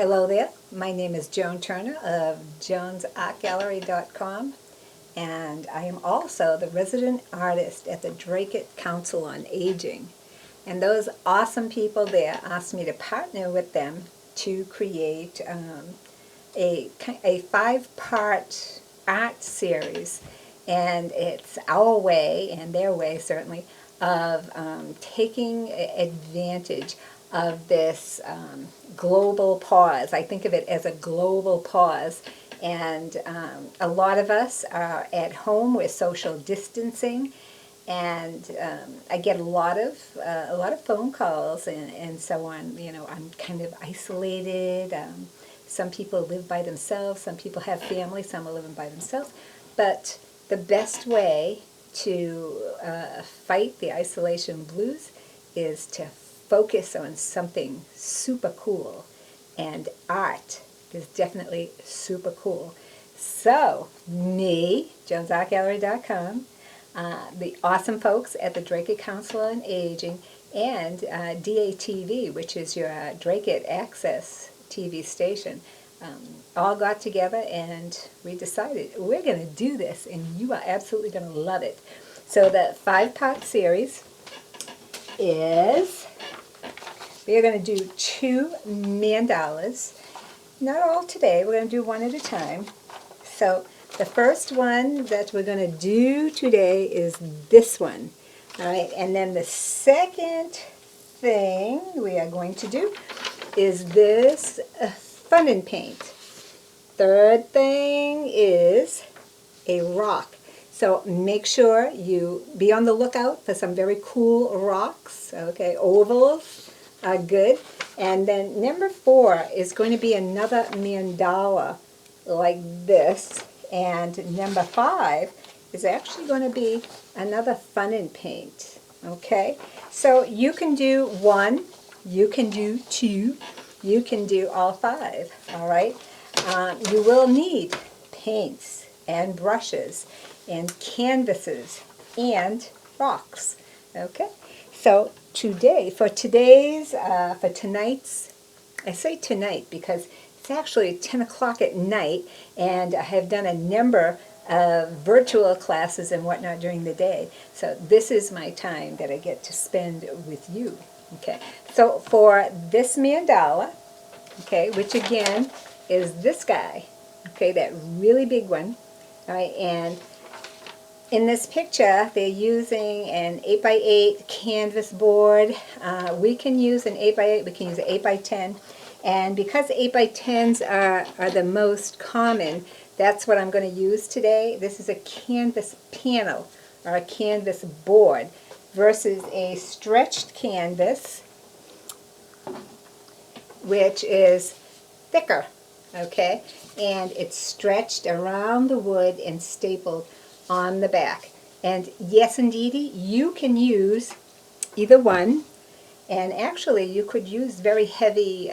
Hello there, my name is Joan Turner of jonesartgallery.com, and I am also the resident artist at the Dracut Council on Aging. And those awesome people there asked me to partner with them to create a five-part art series, and it's our way, and their way certainly, of taking advantage of this global pause. I think of it as a global pause, and a lot of us are at home with social distancing, and I get a lot of phone calls and so on. You know, I'm kind of isolated. Some people live by themselves. Some people have family. Some are living by themselves. But the best way to fight the isolation blues is to focus on something super cool, and art is definitely super cool. So, me, jonesartgallery.com, the awesome folks at the Dracut Council on Aging, and DATV, which is your Dracut Access TV station, all got together and we decided we're going to do this, and you are absolutely going to love it. So the five-part series is, we are going to do 2 mandalas. Not all today, we're going to do one at a time. So the first one that we're going to do today is this one. All right, and then the second thing we are going to do is this fun and paint. Third thing is a rock. So make sure you be on the lookout for some very cool rocks. Okay, ovals are good. And then number 4 is going to be another mandala like this. And number 5 is actually going to be another fun and paint. Okay, so you can do 1, you can do 2, you can do all 5. All right, you will need paints and brushes and canvases and rocks. Okay, so for tonight's, I say tonight because it's actually 10 o'clock at night, and I have done a number of virtual classes and whatnot during the day. So this is my time that I get to spend with you. Okay, so for this mandala, okay, which again is this guy, okay, that really big one, all right, and in this picture, they're using an 8x8 canvas board. We can use an 8x8, we can use an 8x10. And because 8x10s are the most common, that's what I'm going to use today. This is a canvas panel, or a canvas board, versus a stretched canvas, which is thicker, okay? And it's stretched around the wood and stapled on the back. And yes, indeedy, you can use either one, and actually you could use very heavy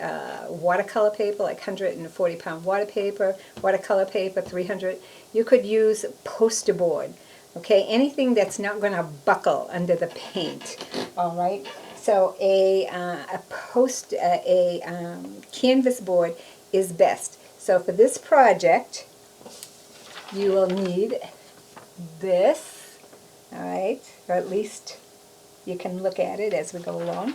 watercolor paper, like 140-pound watercolor paper, 300. You could use poster board, okay, anything that's not going to buckle under the paint. All right, so a canvas board is best. So for this project, you will need this, all right, or at least you can look at it as we go along.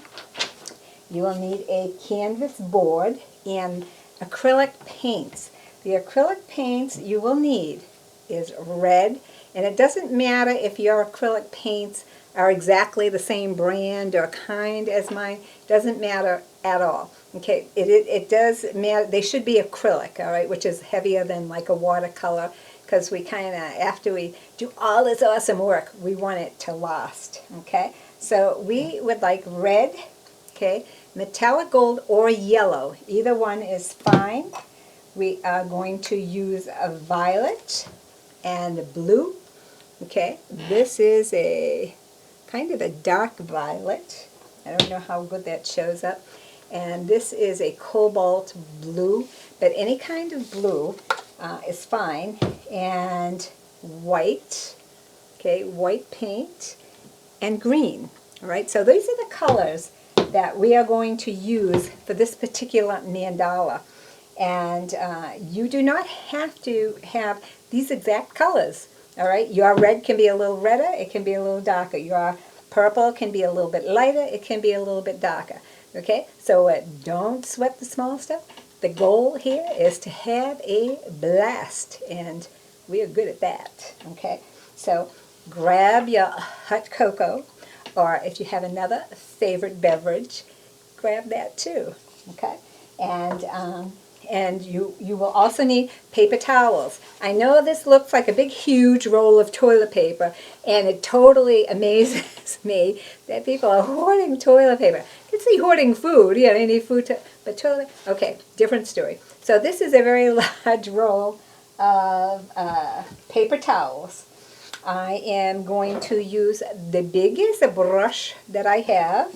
You will need a canvas board and acrylic paints. The acrylic paints you will need is red, and it doesn't matter if your acrylic paints are exactly the same brand or kind as mine. Doesn't matter at all. Okay, it does matter. They should be acrylic, all right, which is heavier than like a watercolor, because we kind of, after we do all this awesome work, we want it to last. Okay, so we would like red, okay, metallic gold or yellow. Either one is fine. We are going to use a violet and blue. Okay, this is a kind of a dark violet. I don't know how good that shows up. And this is a cobalt blue, but any kind of blue is fine. And white, okay, white paint, and green. All right, so these are the colors that we are going to use for this particular mandala. And you do not have to have these exact colors. All right, your red can be a little redder, it can be a little darker. Your purple can be a little bit lighter, it can be a little bit darker. Okay, so don't sweat the small stuff. The goal here is to have a blast, and we are good at that. Okay, so grab your hot cocoa, or if you have another favorite beverage, grab that too. Okay, and you will also need paper towels. I know this looks like a big huge roll of toilet paper, and it totally amazes me that people are hoarding toilet paper. You can see hoarding food, yeah, they need food, but toilet, okay, different story. So this is a very large roll of paper towels. I am going to use the biggest brush that I have.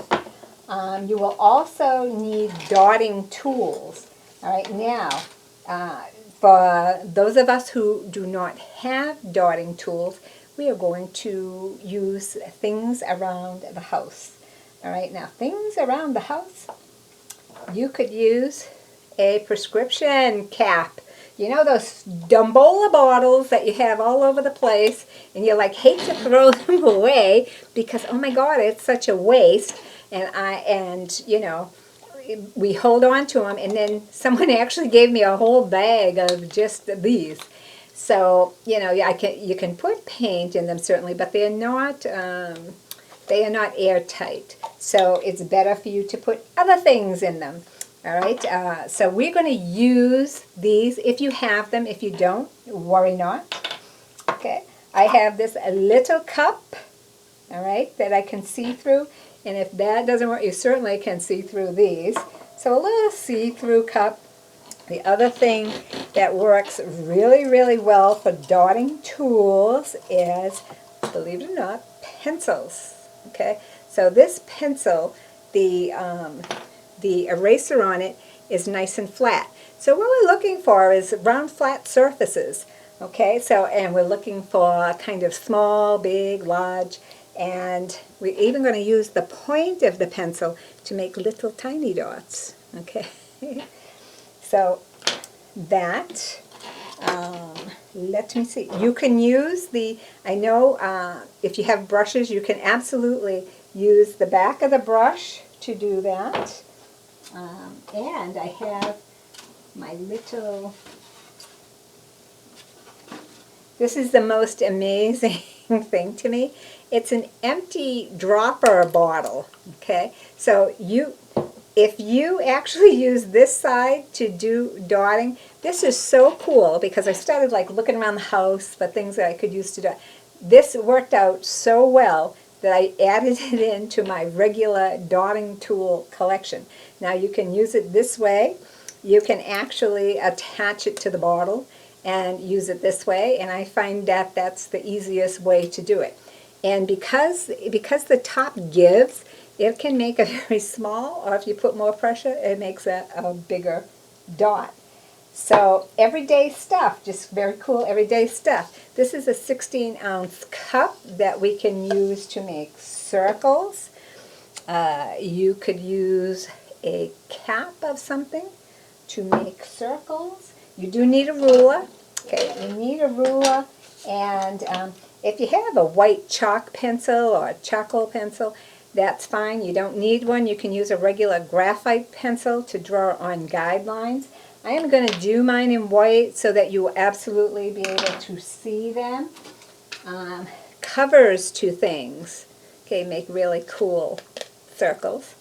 You will also need dotting tools. All right, now, for those of us who do not have dotting tools, we are going to use things around the house. All right, now, things around the house, you could use a prescription cap. You know those Dumbola bottles that you have all over the place, and you like hate to throw them away because, oh my God, it's such a waste. And you know, we hold on to them, and then someone actually gave me a whole bag of just these. So you know, you can put paint in them certainly, but they are not airtight. So it's better for you to put other things in them. All right. So we're going to use these if you have them. If you don't, worry not. Okay. I have this little cup. All right, that I can see through. And if that doesn't work, you certainly can see through these. So a little see-through cup. The other thing that works really, really well for dotting tools is, believe it or not, pencils. Okay, so this pencil, the eraser on it is nice and flat. So what we're looking for is round, flat surfaces. Okay, so and we're looking for kind of small, big, large. And we're even going to use the point of the pencil to make little tiny dots. Okay, so that, let me see. You can use I know if you have brushes, you can absolutely use the back of the brush to do that. And I have my little, this is the most amazing thing to me. It's an empty dropper bottle, okay? So if you actually use this side to do dotting, this is so cool because I started like looking around the house for things that I could use to dot. This worked out so well that I added it into my regular dotting tool collection. Now you can use it this way. You can actually attach it to the bottle and use it this way, and I find that that's the easiest way to do it. And because the top gives, it can make a very small, or if you put more pressure, it makes a bigger dot. So everyday stuff, just very cool everyday stuff. This is a 16-ounce cup that we can use to make circles. You could use a cap of something to make circles. You do need a ruler. Okay, you need a ruler, and if you have a white chalk pencil or a charcoal pencil, that's fine. You don't need one. You can use a regular graphite pencil to draw on guidelines. I am going to do mine in white so that you will absolutely be able to see them. Covers to things, okay, make really cool circles.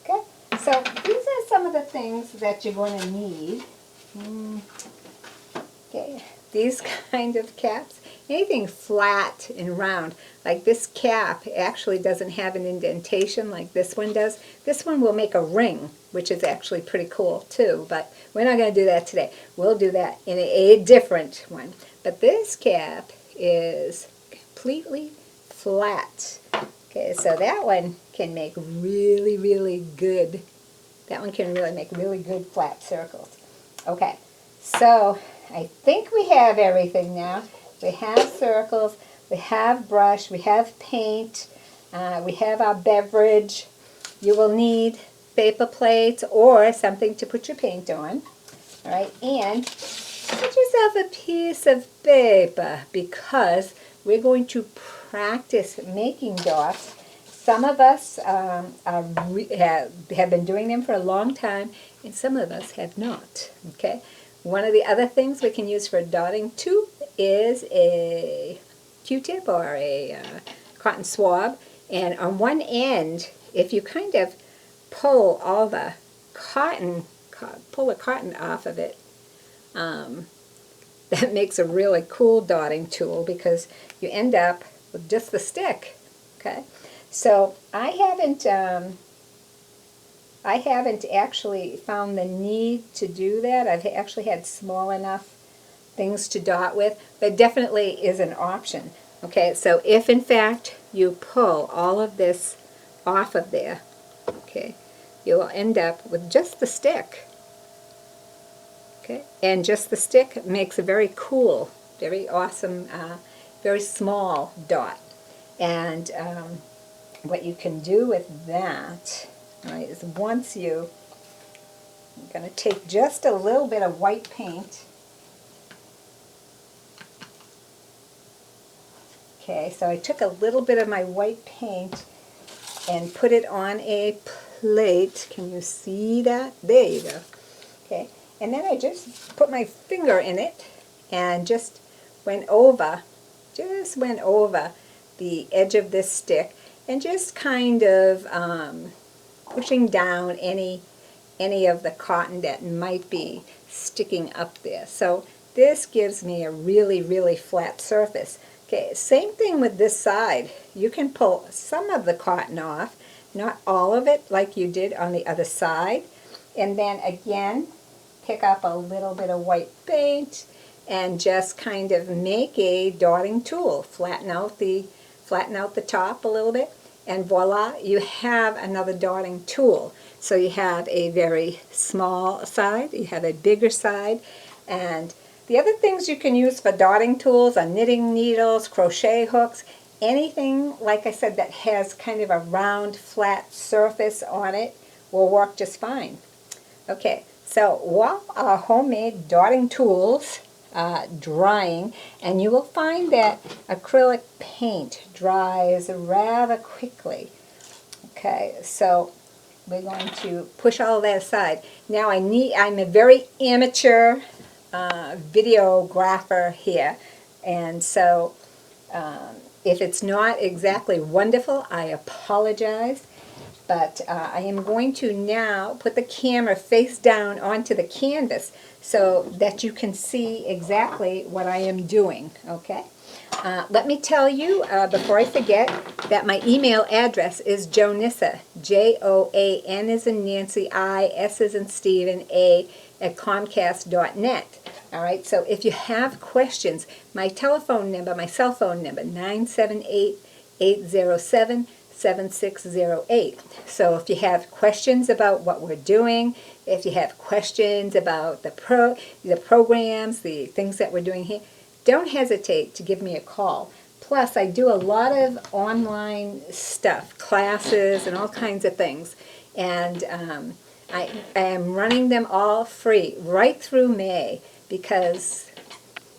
Okay, so these are some of the things that you're going to need. Okay, these kind of caps, anything flat and round, like this cap actually doesn't have an indentation like this one does. This one will make a ring, which is actually pretty cool too, but we're not going to do that today. We'll do that in a different one. But this cap is completely flat. Okay, so that one can make really, really good, that one can really make really good flat circles. Okay, so I think we have everything now. We have circles, we have brush, we have paint, we have our beverage. You will need paper plates or something to put your paint on. All right, and get yourself a piece of paper because we're going to practice making dots. Some of us have been doing them for a long time, and some of us have not, okay? One of the other things we can use for dotting too is a Q-tip or a cotton swab. And on one end, if you kind of pull all the cotton, pull the cotton off of it, that makes a really cool dotting tool because you end up with just the stick, okay? So I haven't actually found the need to do that. I've actually had small enough things to dot with, but definitely is an option. Okay, so if in fact you pull all of this off of there, okay, you'll end up with just the stick. Okay, and just the stick makes a very cool, very awesome, very small dot. And what you can do with that, right, is once I'm going to take just a little bit of white paint. Okay, so I took a little bit of my white paint and put it on a plate. Can you see that? There you go. Okay, and then I just put my finger in it and just went over the edge of this stick and just kind of pushing down any of the cotton that might be sticking up there. So this gives me a really, really flat surface. Okay, same thing with this side. You can pull some of the cotton off, not all of it like you did on the other side. And then again, pick up a little bit of white paint and just kind of make a dotting tool. Flatten out the top a little bit, and voila, you have another dotting tool. So you have a very small side, you have a bigger side, and the other things you can use for dotting tools are knitting needles, crochet hooks, anything, like I said, that has kind of a round, flat surface on it will work just fine. Okay, so while our homemade dotting tools drying, and you will find that acrylic paint dries rather quickly. Okay, so we're going to push all that aside. Now I'm a very amateur videographer here, and so if it's not exactly wonderful, I apologize. But I am going to now put the camera face down onto the canvas so that you can see exactly what I am doing, okay? Let me tell you, before I forget, that my email address is Joanissa, Joan as in Nancy, I, S as in Stephen, A, at Comcast.net. All right, so if you have questions, my telephone number, my cell phone number, 978-807-7608. So if you have questions about what we're doing, if you have questions about the programs, the things that we're doing here, don't hesitate to give me a call. Plus, I do a lot of online stuff, classes and all kinds of things. And I am running them all free right through May because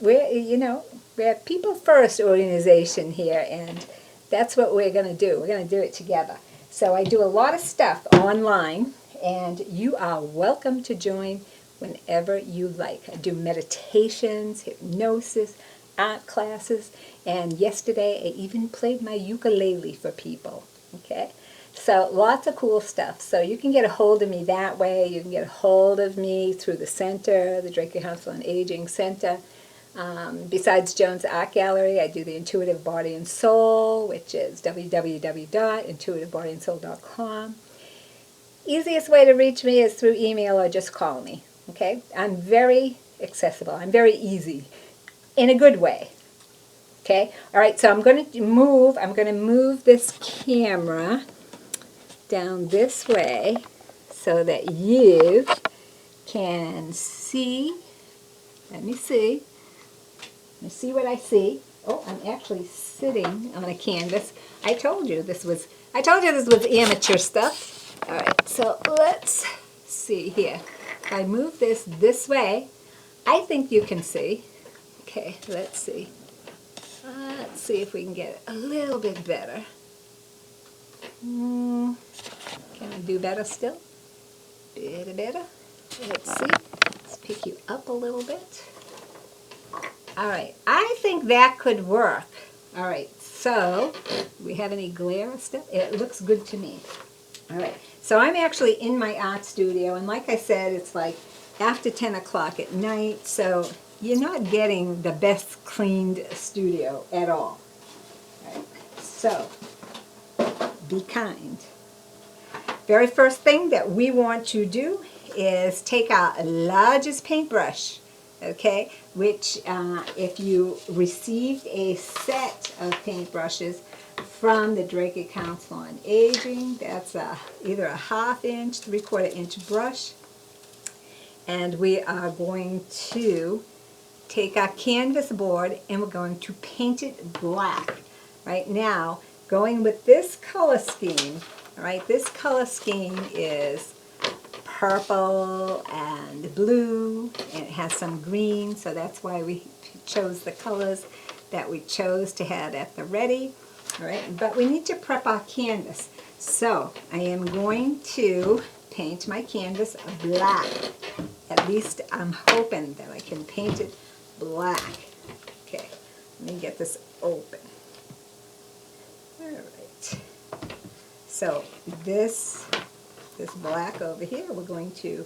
we're a people first organization here, and that's what we're going to do. We're going to do it together. So I do a lot of stuff online, and you are welcome to join whenever you like. I do meditations, hypnosis, art classes, and yesterday I even played my ukulele for people. Okay? So lots of cool stuff. So you can get a hold of me that way. You can get a hold of me through the center, the Dracut Council on Aging Center. Besides Joan's Art Gallery, I do the Intuitive Body and Soul, which is www.intuitivebodyandsoul.com. Easiest way to reach me is through email or just call me. Okay? I'm very accessible. I'm very easy in a good way. Okay? All right, so I'm going to move this camera down this way so that you can see. Let me see. Let me see what I see. Oh, I'm actually sitting on a canvas. I told you this was amateur stuff. All right, so let's see here. if I move this way, I think you can see. Okay, let's see. Let's see if we can get it a little bit better. Can I do better still? Better. Let's see. Let's pick you up a little bit. All right, I think that could work. All right, so we have any glare still? It looks good to me. All right, so I'm actually in my art studio, and like I said, it's like after 10 o'clock at night, so you're not getting the best cleaned studio at all. All right, so be kind. Very first thing that we want to do is take our largest paintbrush, okay, which if you received a set of paintbrushes from the Dracut Council on Aging, that's either a 1/2 inch, 3/4 inch brush, and we are going to take our canvas board and we're going to paint it black. Right now, going with this color scheme, all right, this color scheme is purple and blue, and it has some green, so that's why we chose the colors that we chose to have at the ready. All right, but we need to prep our canvas. So I am going to paint my canvas black. At least I'm hoping that I can paint it black. Okay, let me get this open. All right. So this black over here, we're going to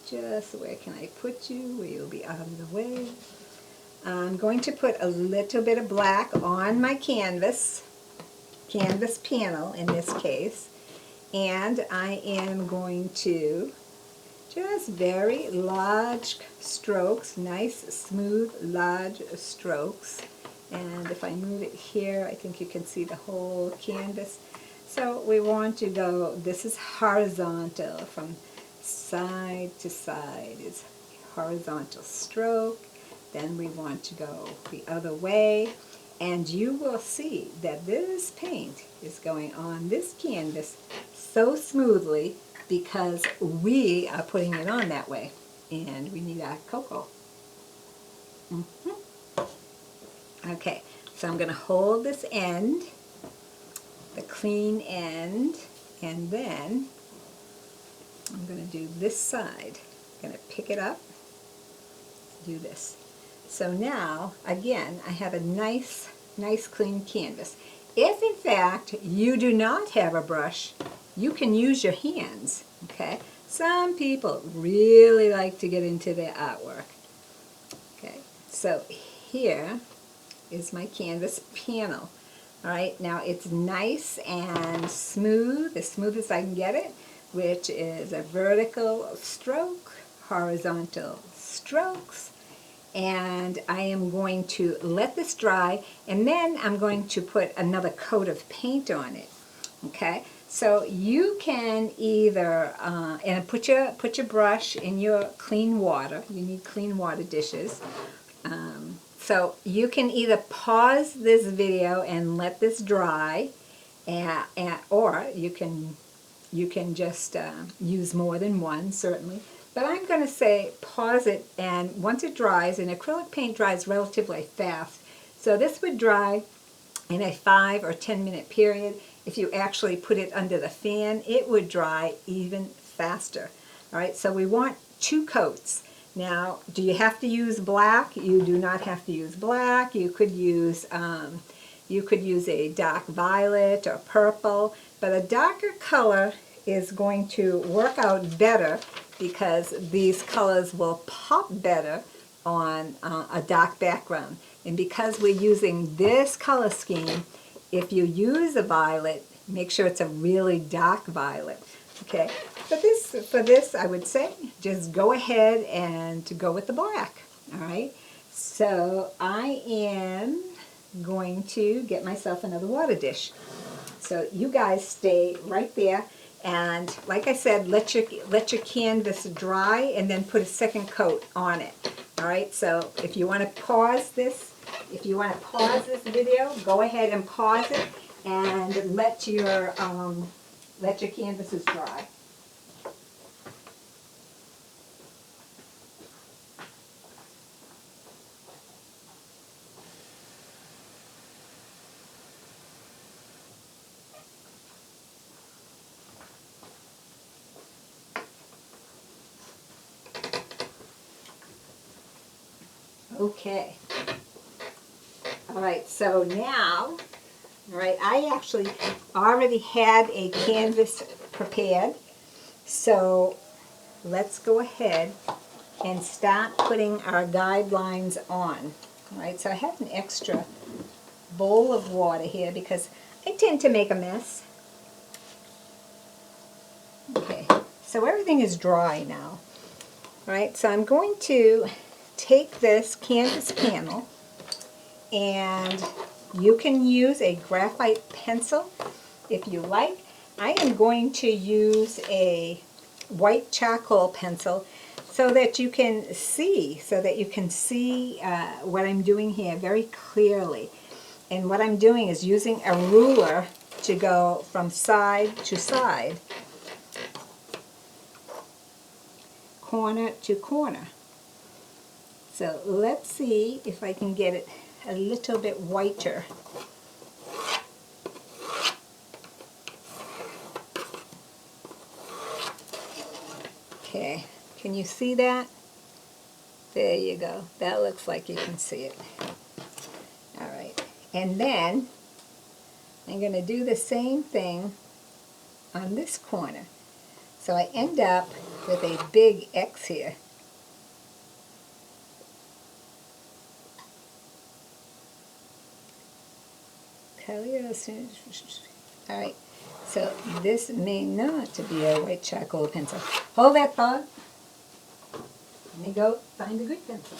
just, where can I put you where you'll be out of the way? I'm going to put a little bit of black on my canvas panel in this case, and I am going to just very large strokes, nice, smooth, large strokes. And if I move it here, I think you can see the whole canvas. So we want to go, this is horizontal, from side to side is horizontal stroke. Then we want to go the other way. And you will see that this paint is going on this canvas so smoothly because we are putting it on that way. And we need our cocoa. Okay, so I'm going to hold this end, the clean end, and then I'm going to do this side. I'm going to pick it up, do this. So now, again, I have a nice clean canvas. If in fact you do not have a brush, you can use your hands, okay? Some people really like to get into their artwork. Okay, so here is my canvas panel. All right, now it's nice and smooth as I can get it, which is a vertical stroke, horizontal strokes, and I am going to let this dry, and then I'm going to put another coat of paint on it. Okay, so you can either and put your brush in your clean water. You need clean water dishes. So you can either pause this video and let this dry, or you can just use more than one, certainly. But I'm going to say pause it, and once it dries, and acrylic paint dries relatively fast, so this would dry in a 5 or 10 minute period. If you actually put it under the fan, it would dry even faster. All right, so we want 2 coats. Now, do you have to use black? You do not have to use black. You could use a dark violet or purple, but a darker color is going to work out better because these colors will pop better on a dark background. And because we're using this color scheme, if you use a violet, make sure it's a really dark violet. Okay, but for this, I would say just go ahead and to go with the black. All right, so I am going to get myself another water dish. So you guys stay right there, and like I said, let your canvas dry, and then put a second coat on it. All right, so if you want to pause this, video, go ahead and pause it, and let your canvases dry. Okay. All right, so now, all right, I actually already had a canvas prepared. So let's go ahead and start putting our guidelines on. All right, so I have an extra bowl of water here because I tend to make a mess. Okay, so everything is dry now. All right, so I'm going to take this canvas panel, and you can use a graphite pencil if you like. I am going to use a white charcoal pencil so that you can see, what I'm doing here very clearly. And what I'm doing is using a ruler to go from side to side, corner to corner. So let's see if I can get it a little bit whiter. Okay, can you see that? There you go. That looks like you can see it. All right, and then I'm going to do the same thing on this corner. So I end up with a big X here. All right, so this may not be a white charcoal pencil. Hold that thought. Let me go find a good pencil.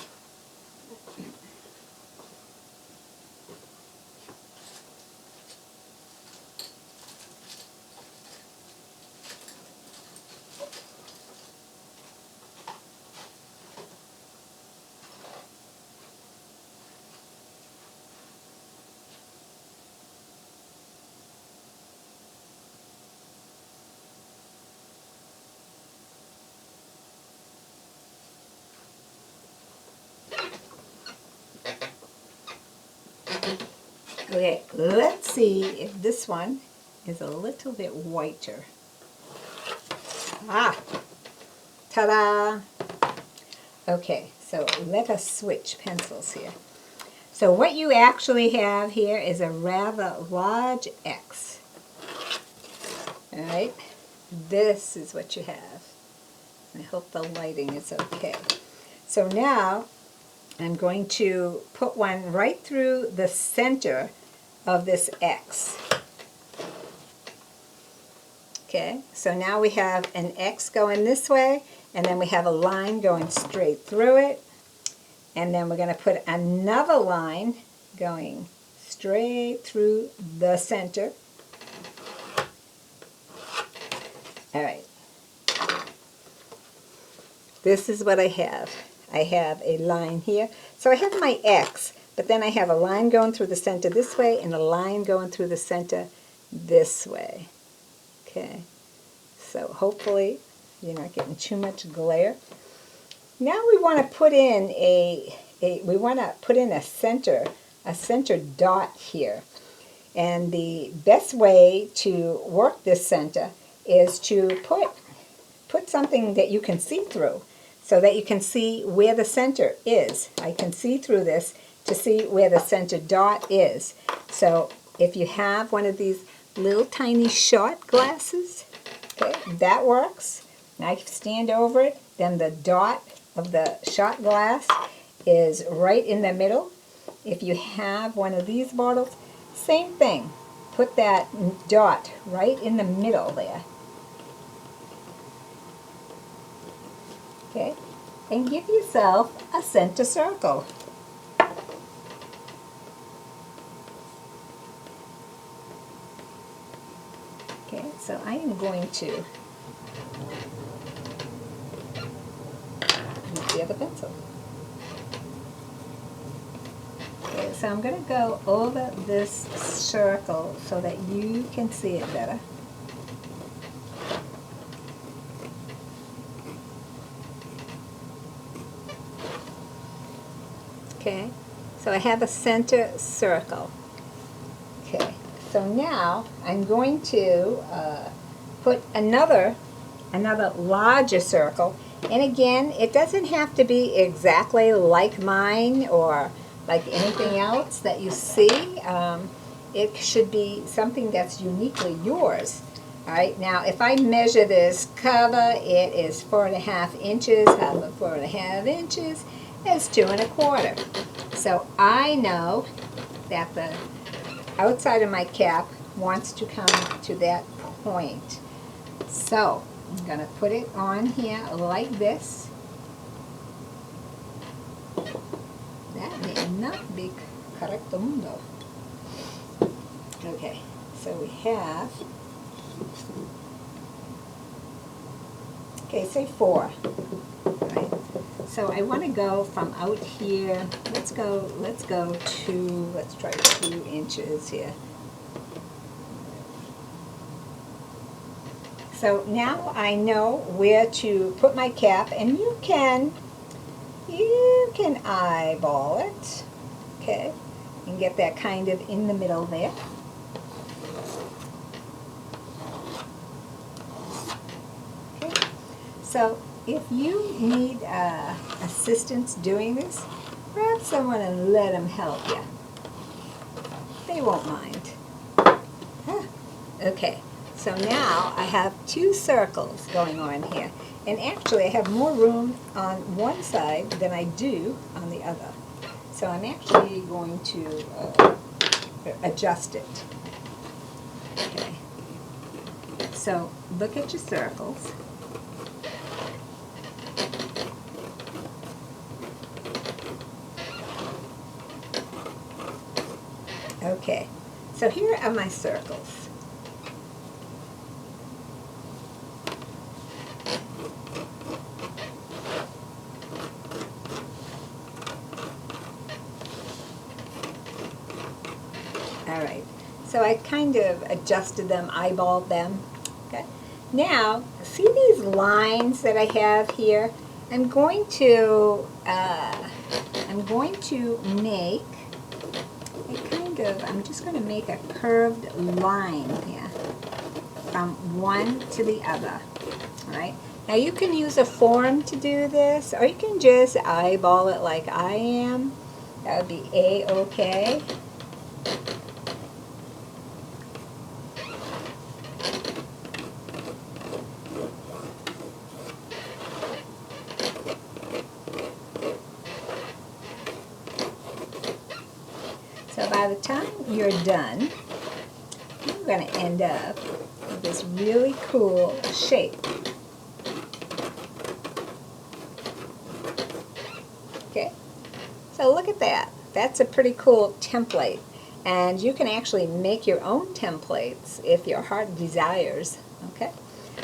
Okay, let's see if this one is a little bit whiter. Ah, ta-da! Okay, so let us switch pencils here. So what you actually have here is a rather large X. All right, this is what you have. I hope the lighting is okay. So now I'm going to put one right through the center of this X. Okay, so now we have an X going this way, and then we have a line going straight through it, and then we're going to put another line going straight through the center. All right, this is what I have. I have a line here. So I have my X, but then I have a line going through the center this way and a line going through the center this way. Okay, so hopefully you're not getting too much glare. Now we want to put in a center dot here. And the best way to work this center is to put something that you can see through, so that you can see where the center is. I can see through this to see where the center dot is. So if you have one of these little tiny shot glasses, okay, that works. Now you stand over it, then the dot of the shot glass is right in the middle. If you have one of these bottles, same thing. Put that dot right in the middle there. Okay, and give yourself a center circle. Okay, so I am going to use the other pencil. Okay, so I'm going to go over this circle so that you can see it better. Okay, so I have a center circle. Okay, so now I'm going to put another larger circle, And again, it doesn't have to be exactly like mine or like anything else that you see. It should be something that's uniquely yours. All right, now if I measure this cover, it is 4.5 inches. Half of 4.5 inches is 2.25. So I know that the outside of my cap wants to come to that point. So I'm going to put it on here like this. That may not be correctamundo. Okay, so we have, okay, say 4. Right? So I want to go from out here. Let's try 2 inches here. So now I know where to put my cap, and you can eyeball it, okay, and get that kind of in the middle there. Okay. So if you need assistance doing this, grab someone and let them help you. They won't mind. Okay. So now I have 2 circles going on here. And actually I have more room on one side than I do on the other. So I'm actually going to adjust it. Okay. So look at your circles. Okay. So here are my circles. All right, so I kind of adjusted them, eyeballed them. Okay. Now, see these lines that I have here? I'm going to make I'm just going to make a curved line here from one to the other. All right. Now you can use a form to do this, or you can just eyeball it like I am. That would be A-okay. So by the time you're done, you're going to end up with this really cool shape. Okay, so look at that. That's a pretty cool template. And you can actually make your own templates if your heart desires. Okay,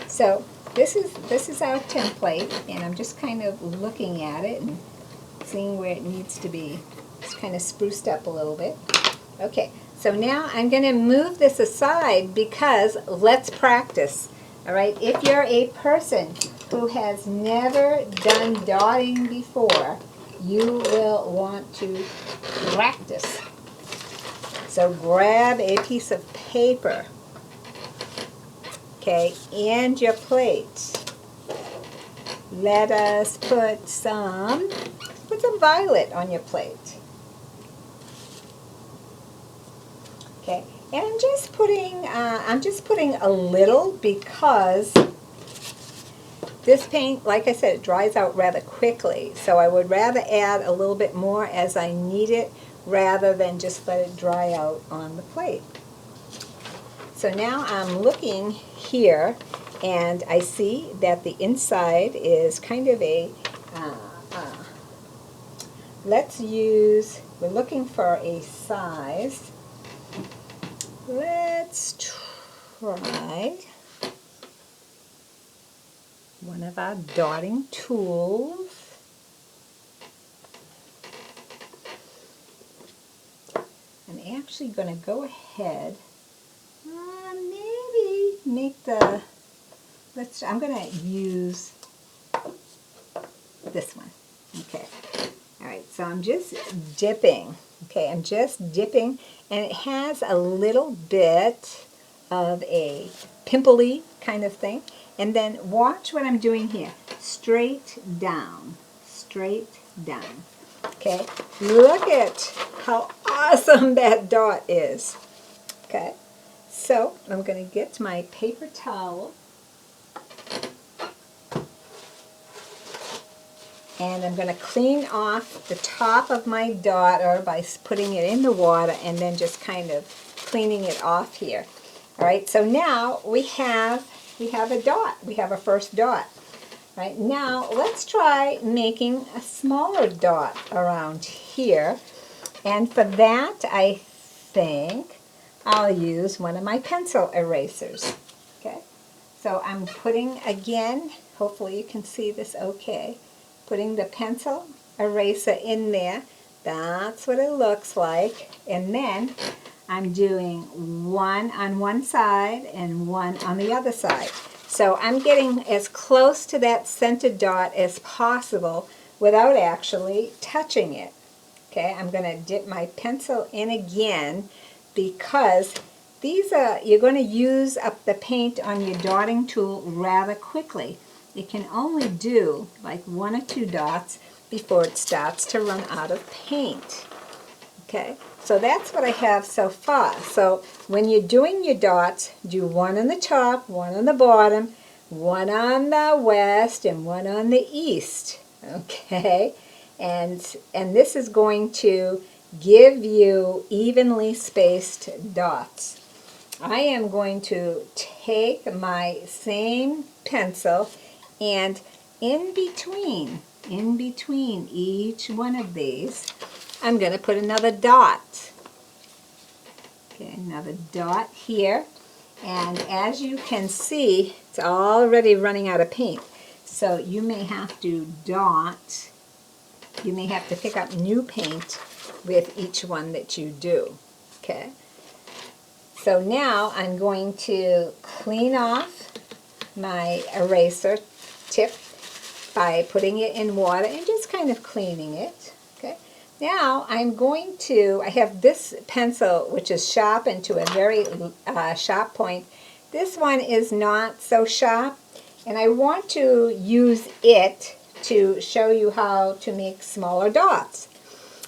so this is our template, and I'm just kind of looking at it and seeing where it needs to be. It's kind of spruced up a little bit. Okay, so now I'm going to move this aside because let's practice. All right, if you're a person who has never done dotting before, you will want to practice. So grab a piece of paper, okay, and your plate. Let us put some violet on your plate. Okay, and I'm just putting a little because this paint, like I said, it dries out rather quickly. So I would rather add a little bit more as I need it rather than just let it dry out on the plate. So now I'm looking here and I see that the inside is kind of a, we're looking for a size. Let's try one of our dotting tools. I'm actually going to go ahead, maybe make the, I'm going to use this one. Okay. All right, so I'm just dipping. Okay, I'm just dipping, and it has a little bit of a pimply kind of thing. And then watch what I'm doing here. straight down, straight down. Okay, look at how awesome that dot is. Okay, so I'm going to get my paper towel and I'm going to clean off the top of my dot by putting it in the water and then just kind of cleaning it off here. All right, so now we have a dot. We have our first dot. Right, now let's try making a smaller dot around here. And for that, I think I'll use one of my pencil erasers. Okay, so I'm putting, again, hopefully you can see this okay, putting the pencil eraser in there. That's what it looks like. And then I'm doing one on one side and one on the other side. So I'm getting as close to that center dot as possible without actually touching it. Okay, I'm going to dip my pencil in again because you're going to use up the paint on your dotting tool rather quickly. You can only do like 1 or 2 dots before it starts to run out of paint. Okay, so that's what I have so far. So when you're doing your dots, do one on the top, one on the bottom, one on the west, and one on the east. Okay, and this is going to give you evenly spaced dots. I am going to take my same pencil and in between each one of these, I'm going to put another dot. Okay, another dot here. And as you can see, it's already running out of paint. So you may have to dot, you may have to pick up new paint with each one that you do. Okay. So now I'm going to clean off my eraser tip by putting it in water and just kind of cleaning it. Okay. Now I'm going to, I have this pencil which is sharpened to a very sharp point. This one is not so sharp, and I want to use it to show you how to make smaller dots.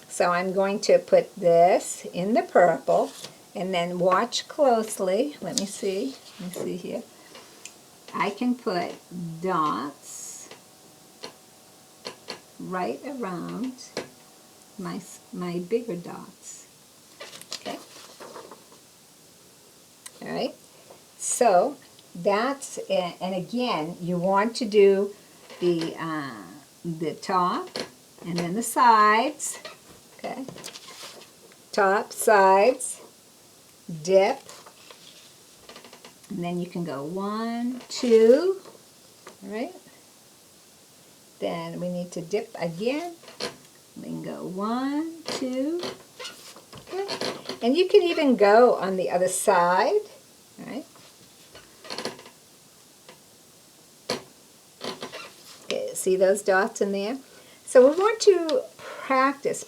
So I'm going to put this in the purple and then watch closely. Let me see here. I can put dots right around my bigger dots. Okay. All right. So that's, and again, you want to do the top and then the sides. Okay. Top, sides, dip, and then you can go 1, 2. All right. Then we need to dip again. We can go 1, 2. Okay. And you can even go on the other side. All right. Okay, see those dots in there? So we want to practice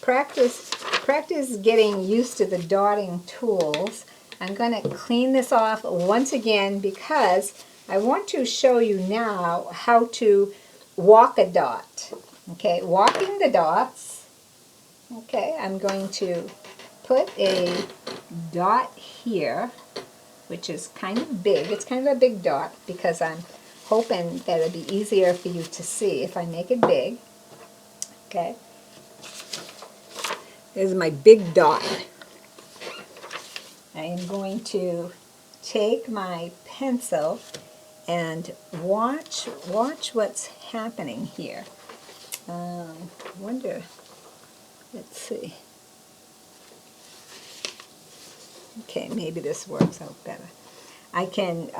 getting used to the dotting tools. I'm going to clean this off once again because I want to show you now how to walk a dot. Okay, walking the dots. Okay, I'm going to put a dot here, which is kind of big. It's kind of a big dot because I'm hoping that it'll be easier for you to see if I make it big. Okay. There's my big dot. I am going to take my pencil and watch what's happening here. Wonder, let's see. Okay, maybe this works out better. I can,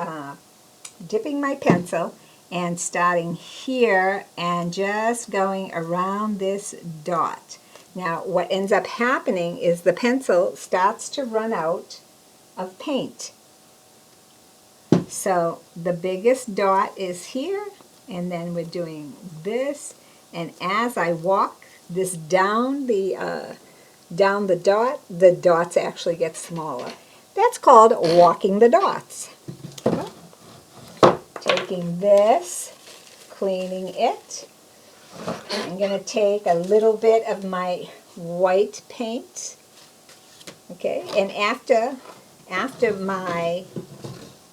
dipping my pencil and starting here and just going around this dot. Now, what ends up happening is the pencil starts to run out of paint. So the biggest dot is here, and then we're doing this, and as I walk this down the dot, the dots actually get smaller. That's called walking the dots. Taking this, cleaning it. I'm going to take a little bit of my white paint, okay, and after my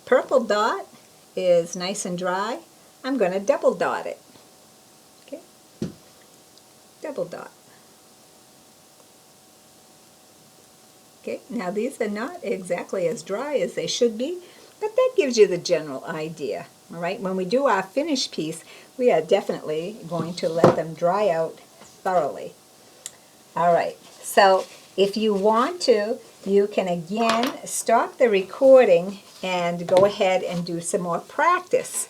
purple dot is nice and dry, I'm going to double dot it, okay, double dot. Okay, now these are not exactly as dry as they should be, but that gives you the general idea. All right, when we do our finished piece, we are definitely going to let them dry out thoroughly. All right, so if you want to, you can again stop the recording and go ahead and do some more practice.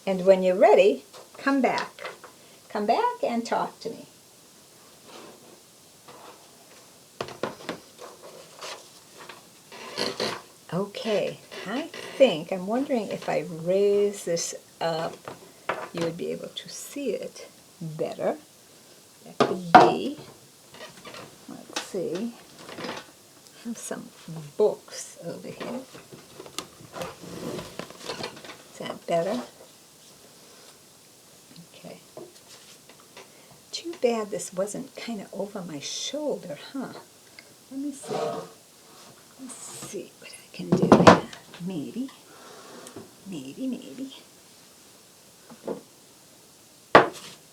And when you're ready, come back. Come back and talk to me. Okay, I'm wondering if I raise this up, you would be able to see it better. That could be, let's see, I have some books over here. Is that better? Okay. Too bad this wasn't kind of over my shoulder, huh? Let me see. Let's see what I can do here. Maybe.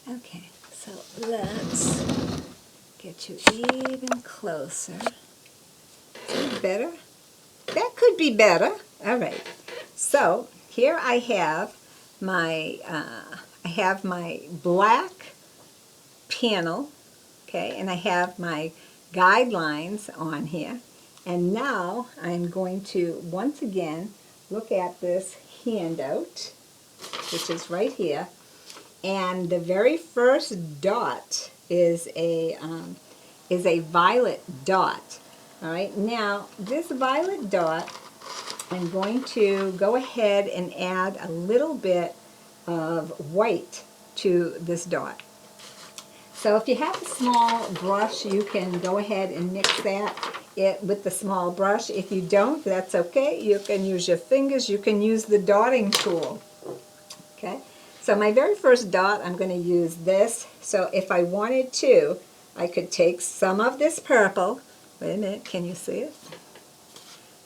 Okay, so let's get you even closer. Is that better? That could be better. All right. So here I have my black panel, okay, and I have my guidelines on here. And now I'm going to once again look at this handout, which is right here. And the very first dot is a violet dot. All right. Now this violet dot, I'm going to go ahead and add a little bit of white to this dot. So if you have a small brush, you can go ahead and mix that with the small brush. If you don't, that's okay. You can use your fingers. You can use the dotting tool. Okay. So my very first dot, I'm going to use this. So if I wanted to, I could take some of this purple. Wait a minute, can you see it?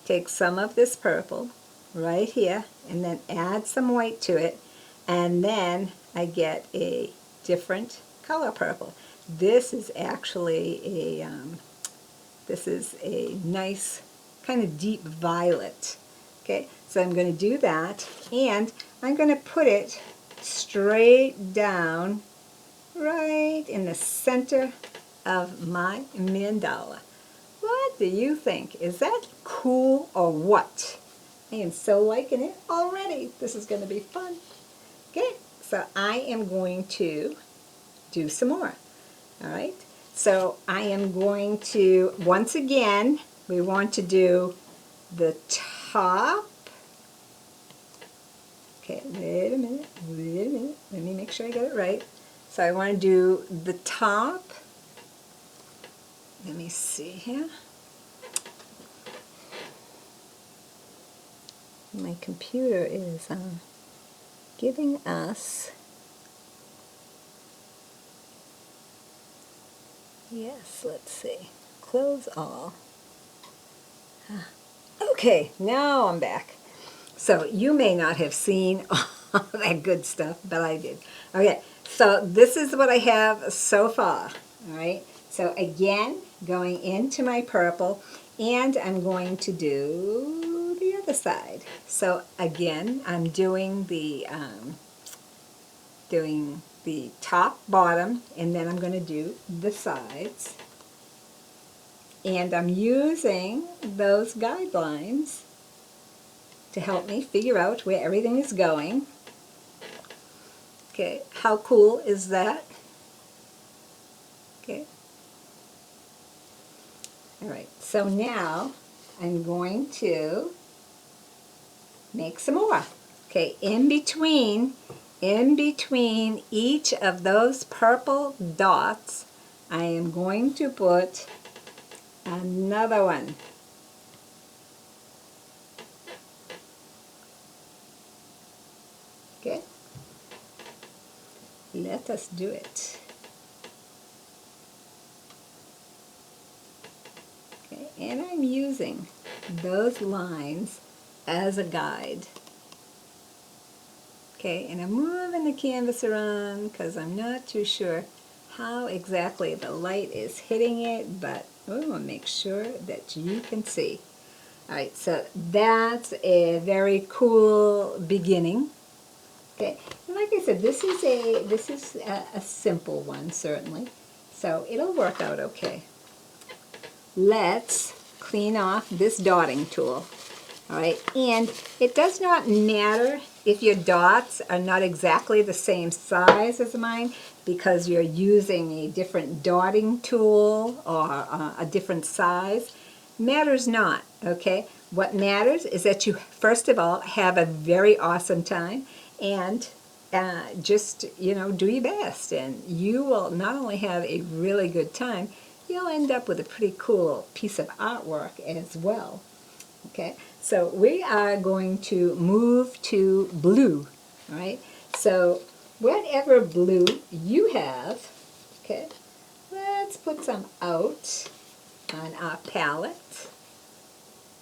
Take some of this purple right here and then add some white to it, and then I get a different color purple. This is actually a nice kind of deep violet. Okay, so I'm going to do that, and I'm going to put it straight down right in the center of my mandala. What do you think? Is that cool or what? I am so liking it already. This is going to be fun. Okay, so I am going to do some more. All right, so I am going to, once again, we want to do the top. Okay, wait a minute. Let me make sure I get it right. So I want to do the top. Let me see here. My computer is giving us, yes, let's see, close all. Okay, now I'm back. So you may not have seen all that good stuff, but I did. Okay, so this is what I have so far. All right, so again, going into my purple, and I'm going to do the other side. So again, I'm doing the top, bottom, and then I'm going to do the sides. And I'm using those guidelines to help me figure out where everything is going. Okay, how cool is that? Okay. All right, so now I'm going to make some more. Okay, in between each of those purple dots, I am going to put another one. Okay? Let us do it. Okay, and I'm using those lines as a guide. Okay, and I'm moving the canvas around because I'm not too sure how exactly the light is hitting it, but we'll make sure that you can see. All right, so that's a very cool beginning. Okay, and like I said, this is a simple one certainly, so it'll work out okay. Let's clean off this dotting tool. All right, and it does not matter if your dots are not exactly the same size as mine because you're using a different dotting tool or a different size. Matters not, okay? What matters is that you, first of all, have a very awesome time and just, you know, do your best. And you will not only have a really good time, you'll end up with a pretty cool piece of artwork as well. Okay, so we are going to move to blue, all right? So whatever blue you have, okay, let's put some out on our palette.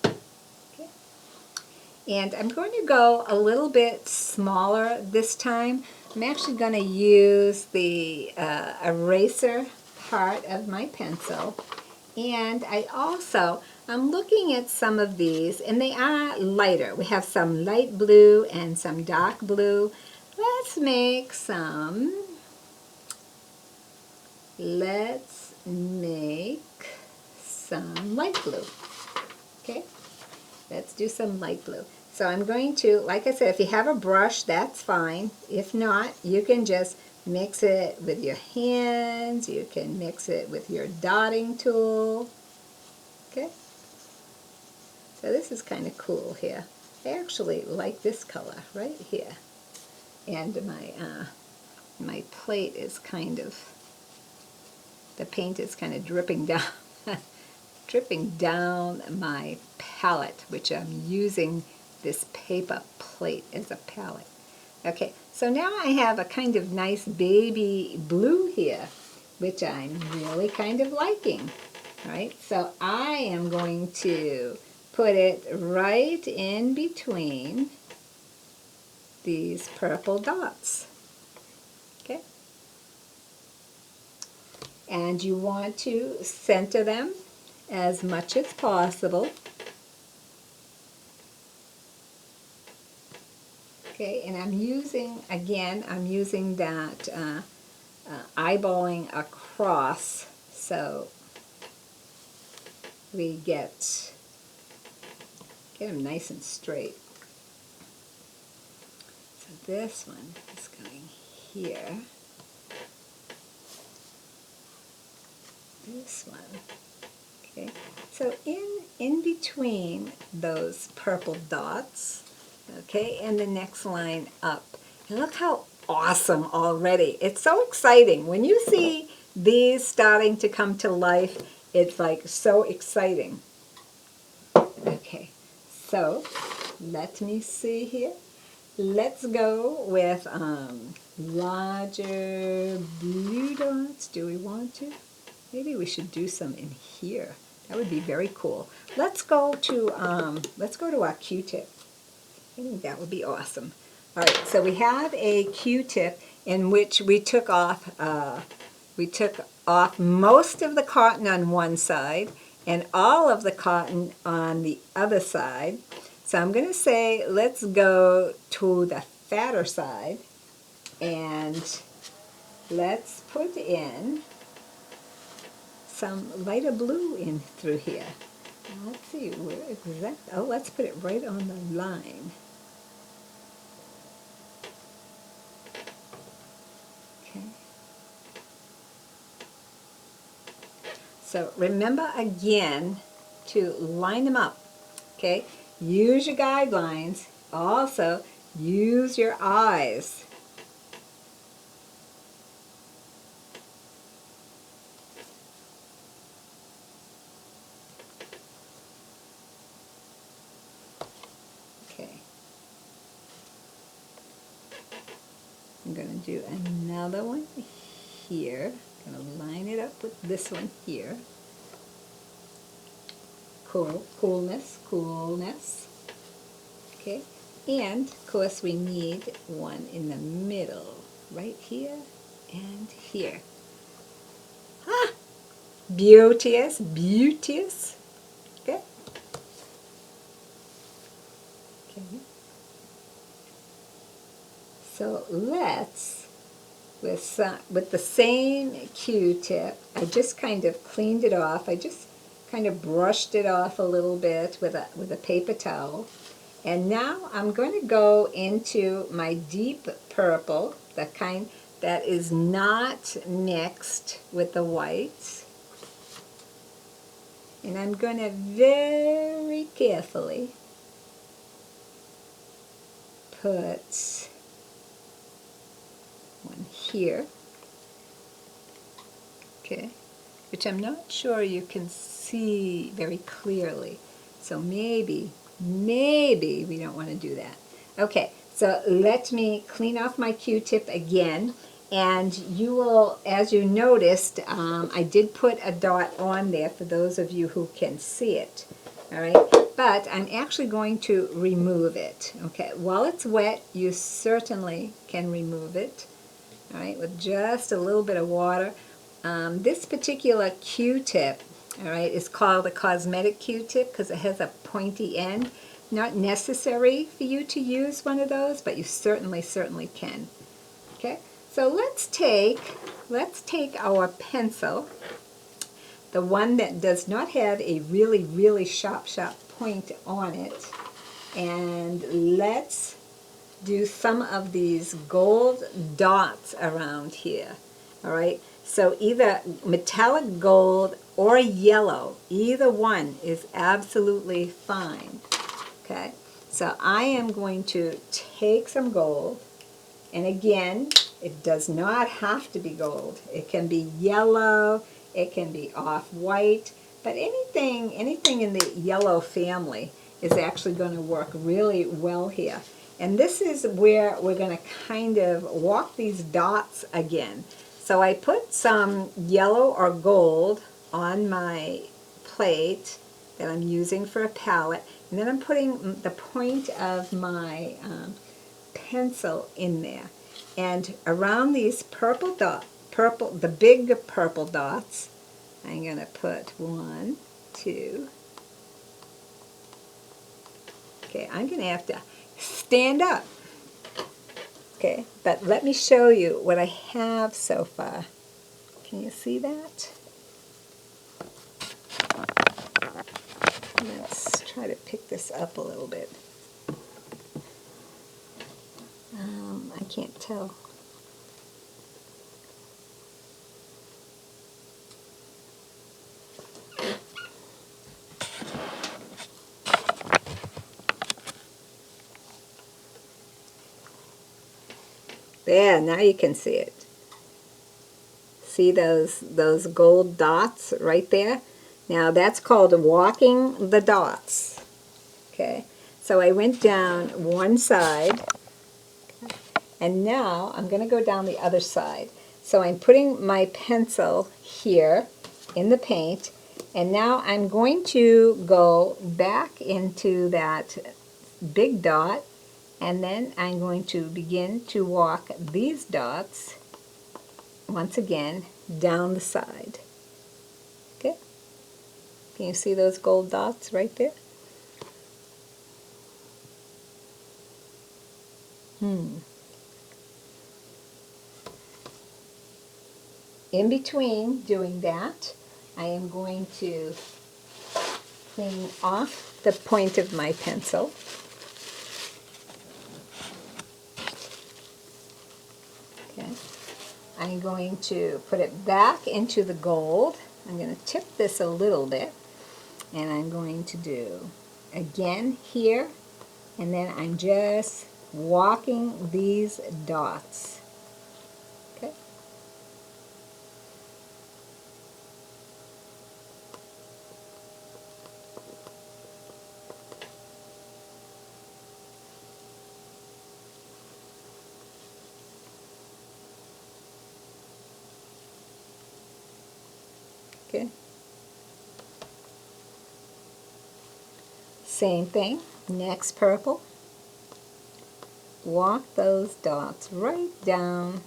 Okay. And I'm going to go a little bit smaller this time. I'm actually going to use the eraser part of my pencil. And I'm looking at some of these, and they are lighter. We have some light blue and some dark blue. Let's make some light blue. Okay, let's do some light blue. So I'm going to, like I said, if you have a brush, that's fine. If not, you can just mix it with your hands. You can mix it with your dotting tool. Okay. So this is kind of cool here. I actually like this color right here. And my plate is kind of, the paint is kind of dripping down, dripping down my palette, which I'm using this paper plate as a palette. Okay, so now I have a kind of nice baby blue here, which I'm really kind of liking. All right, so I am going to put it right in between these purple dots. Okay, and you want to center them as much as possible. Okay, and I'm using that eyeballing across, so we get them nice and straight. So this one is going here. This one. Okay. So in between those purple dots, okay, and the next line up. And look how awesome already. It's so exciting. When you see these starting to come to life, it's like so exciting. Okay, so let me see here. Let's go with larger blue dots. Do we want to? Maybe we should do some in here. That would be very cool. Let's go to our Q-tip. I think that would be awesome. All right, so we have a Q-tip in which we took off most of the cotton on one side and all of the cotton on the other side. So I'm going to say let's go to the fatter side and let's put in some lighter blue in through here. Now let's see where exactly. Oh, let's put it right on the line. Okay. So remember again to line them up. Okay. Use your guidelines. Also, use your eyes. Okay. I'm going to do another one here. I'm going to line it up with this one here. Coolness. Okay, and of course we need one in the middle, right here and here. Ah, beauteous. Okay. Okay. So let's, with the same Q-tip, I just kind of cleaned it off. I just kind of brushed it off a little bit with a paper towel. And now I'm going to go into my deep purple, the kind that is not mixed with the whites. And I'm going to very carefully put one here, okay, which I'm not sure you can see very clearly. So maybe we don't want to do that. Okay, so let me clean off my Q-tip again, and you will, as you noticed, I did put a dot on there for those of you who can see it. All right, but I'm actually going to remove it. Okay, while it's wet, you certainly can remove it. All right, with just a little bit of water. This particular Q-tip, all right, is called a cosmetic Q-tip because it has a pointy end. Not necessary for you to use one of those, but you certainly can. Okay, so let's take our pencil, the one that does not have a really sharp point on it, and let's do some of these gold dots around here. All right, so either metallic gold or yellow, either one is absolutely fine. Okay, so I am going to take some gold, and again, it does not have to be gold. It can be yellow, it can be off-white, but anything in the yellow family is actually going to work really well here. And this is where we're going to kind of walk these dots again. So I put some yellow or gold on my plate that I'm using for a palette, and then I'm putting the point of my pencil in there. And around these purple dots, the big purple dots, I'm going to put 1, 2. Okay, I'm going to have to stand up. Okay, but let me show you what I have so far. Can you see that? Let's try to pick this up a little bit. I can't tell. There, now you can see it. See those gold dots right there? Now that's called walking the dots. Okay, so I went down one side, and now I'm going to go down the other side. So I'm putting my pencil here in the paint, and now I'm going to go back into that big dot, and then I'm going to begin to walk these dots once again down the side. Okay? Can you see those gold dots right there? In between doing that, I am going to clean off the point of my pencil. Okay. I'm going to put it back into the gold. I'm going to tip this a little bit, and I'm going to do again here, and then I'm just walking these dots. Okay. Okay. Same thing, next purple. Walk those dots right down.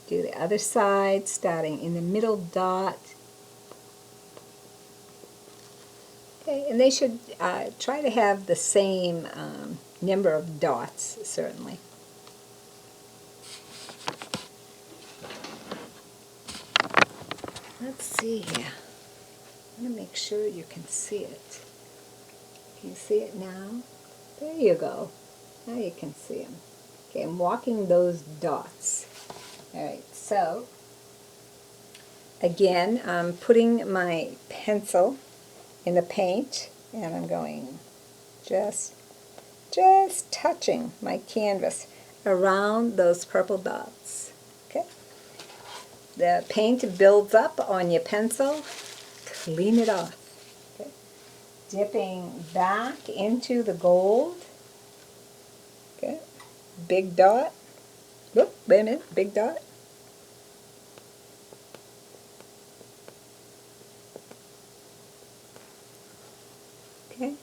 Do the other side, starting in the middle dot. Okay, and they should try to have the same number of dots, certainly. Let's see here. I'm going to make sure you can see it. Can you see it now? There you go. Now you can see them. Okay, I'm walking those dots. All right, so again, I'm putting my pencil in the paint, and I'm going just touching my canvas around those purple dots. Okay, the paint builds up on your pencil. Clean it off. Okay, dipping back into the gold. Okay, big dot. Whoop, wait a minute, big dot. Okay,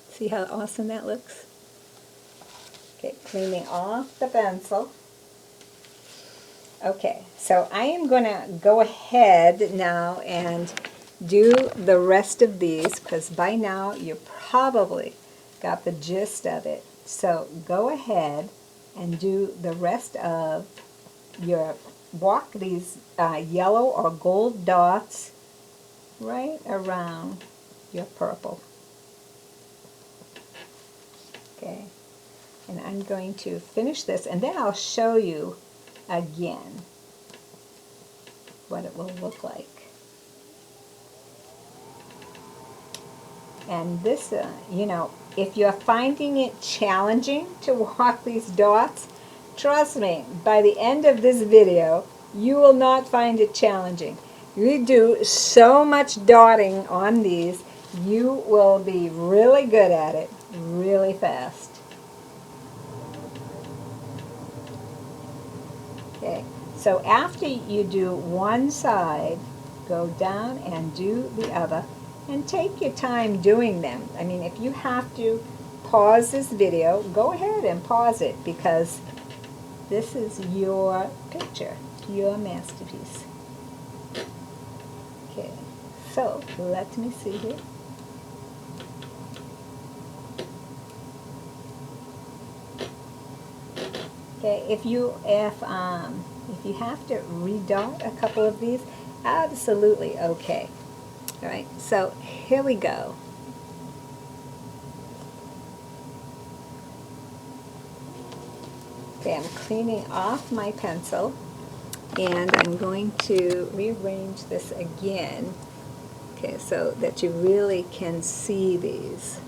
see how awesome that looks? Okay, cleaning off the pencil. Okay, so I am going to go ahead now and do the rest of these, because by now you probably got the gist of it. So go ahead and do the rest of your, walk these yellow or gold dots right around your purple. Okay, and I'm going to finish this, and then I'll show you again what it will look like. And this, you know, if you're finding it challenging to walk these dots, trust me, by the end of this video, you will not find it challenging. You do so much dotting on these, you will be really good at it really fast. Okay, so after you do one side, go down and do the other, and take your time doing them. I mean, if you have to pause this video, go ahead and pause it, because this is your picture, your masterpiece. Okay, so let me see here. Okay, if you have to redot a couple of these, absolutely okay. All right, so here we go. Okay, I'm cleaning off my pencil, and I'm going to rearrange this again, okay, so that you really can see these.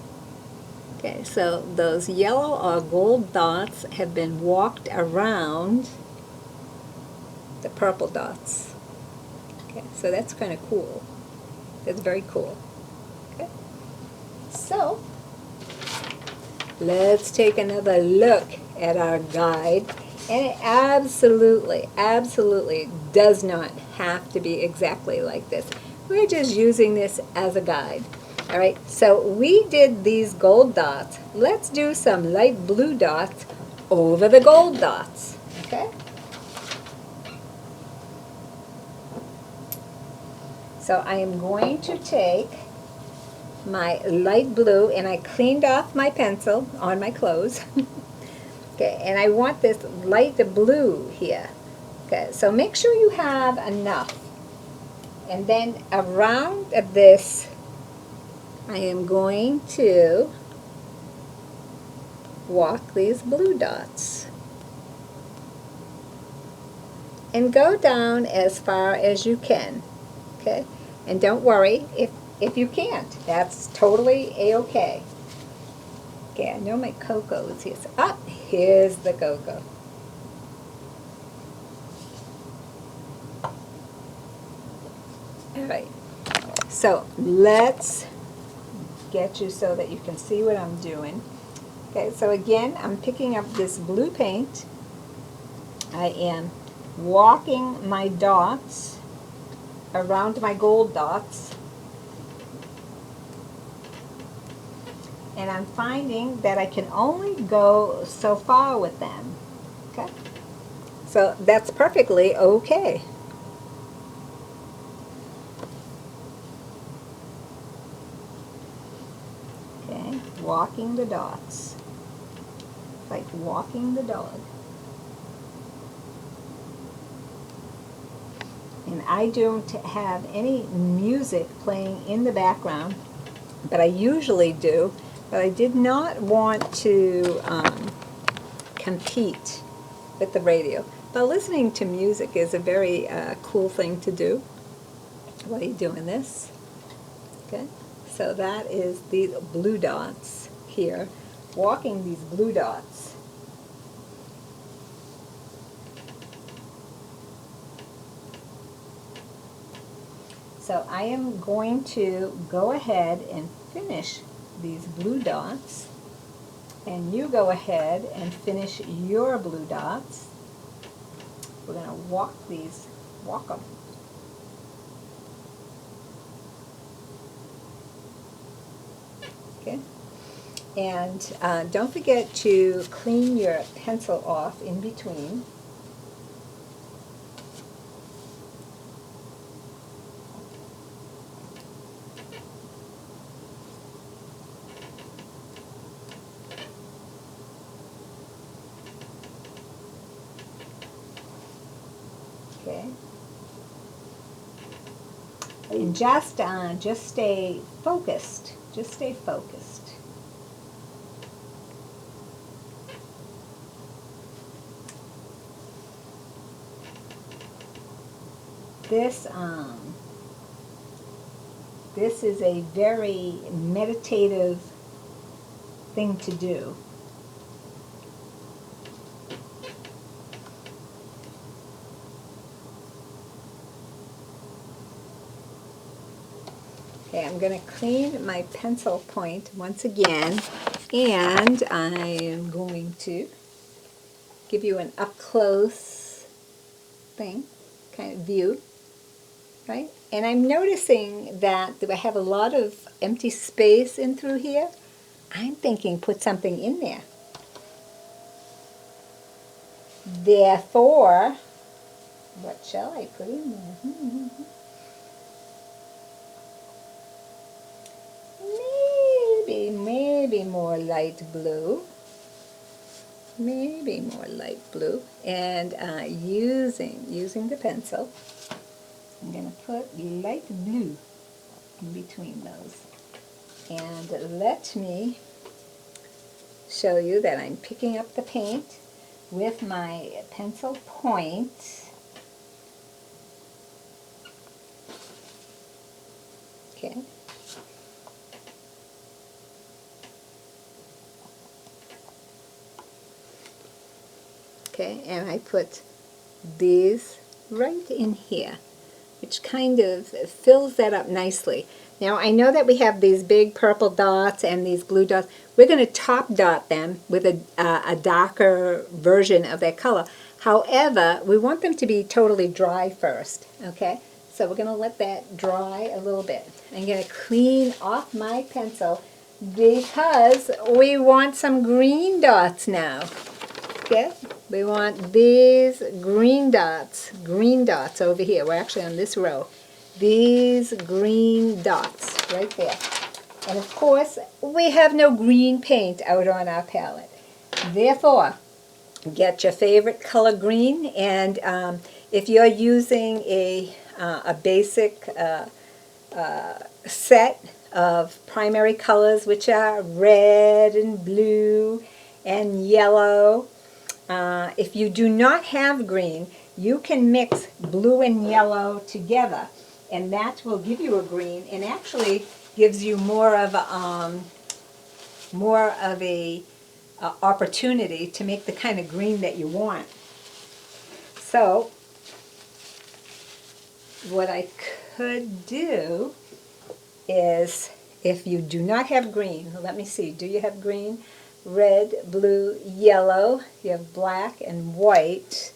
Okay, so those yellow or gold dots have been walked around the purple dots. Okay, so that's kind of cool. That's very cool. Okay, so let's take another look at our guide. And it absolutely, absolutely does not have to be exactly like this. We're just using this as a guide. All right, so we did these gold dots. Let's do some light blue dots over the gold dots, okay? So I am going to take my light blue, and I cleaned off my pencil on my clothes. Okay, and I want this light blue here. Okay, so make sure you have enough. And then around this, I am going to walk these blue dots. And go down as far as you can. Okay? And don't worry if you can't. That's totally a-okay. Okay, I know my cocoa is here. So, here's the cocoa. All right. So let's get you so that you can see what I'm doing. Okay, so again, I'm picking up this blue paint. I am walking my dots around my gold dots. And I'm finding that I can only go so far with them. Okay? So that's perfectly okay. Okay, walking the dots. Like walking the dog. And I don't have any music playing in the background, but I usually do. But I did not want to compete with the radio. But listening to music is a very cool thing to do while you're doing this. Okay, so that is the blue dots here, walking these blue dots. So I am going to go ahead and finish these blue dots, and you go ahead and finish your blue dots. We're going to walk them. Okay, and don't forget to clean your pencil off in between. Okay. And just stay focused. Just stay focused. This is a very meditative thing to do. Okay, I'm going to clean my pencil point once again, and I am going to give you an up-close thing, kind of view, right? And I'm noticing that I have a lot of empty space in through here. I'm thinking put something in there. Therefore, what shall I put in there? Maybe more light blue. Maybe more light blue. And using the pencil, I'm going to put light blue in between those. And let me show you that I'm picking up the paint with my pencil point. Okay. Okay, and I put these right in here, which kind of fills that up nicely. Now I know that we have these big purple dots and these blue dots. We're going to top dot them with a darker version of that color. However, we want them to be totally dry first, okay? So we're going to let that dry a little bit. I'm going to clean off my pencil because we want some green dots now. Okay? We want these green dots over here. We're actually on this row. These green dots right there. And of course, we have no green paint out on our palette. Therefore, get your favorite color green, and if you're using a basic set of primary colors, which are red and blue and yellow, if you do not have green, you can mix blue and yellow together, and that will give you a green, and actually gives you more of a opportunity to make the kind of green that you want. So what I could do is, if you do not have green, let me see, do you have green? Red, blue, yellow, you have black and white.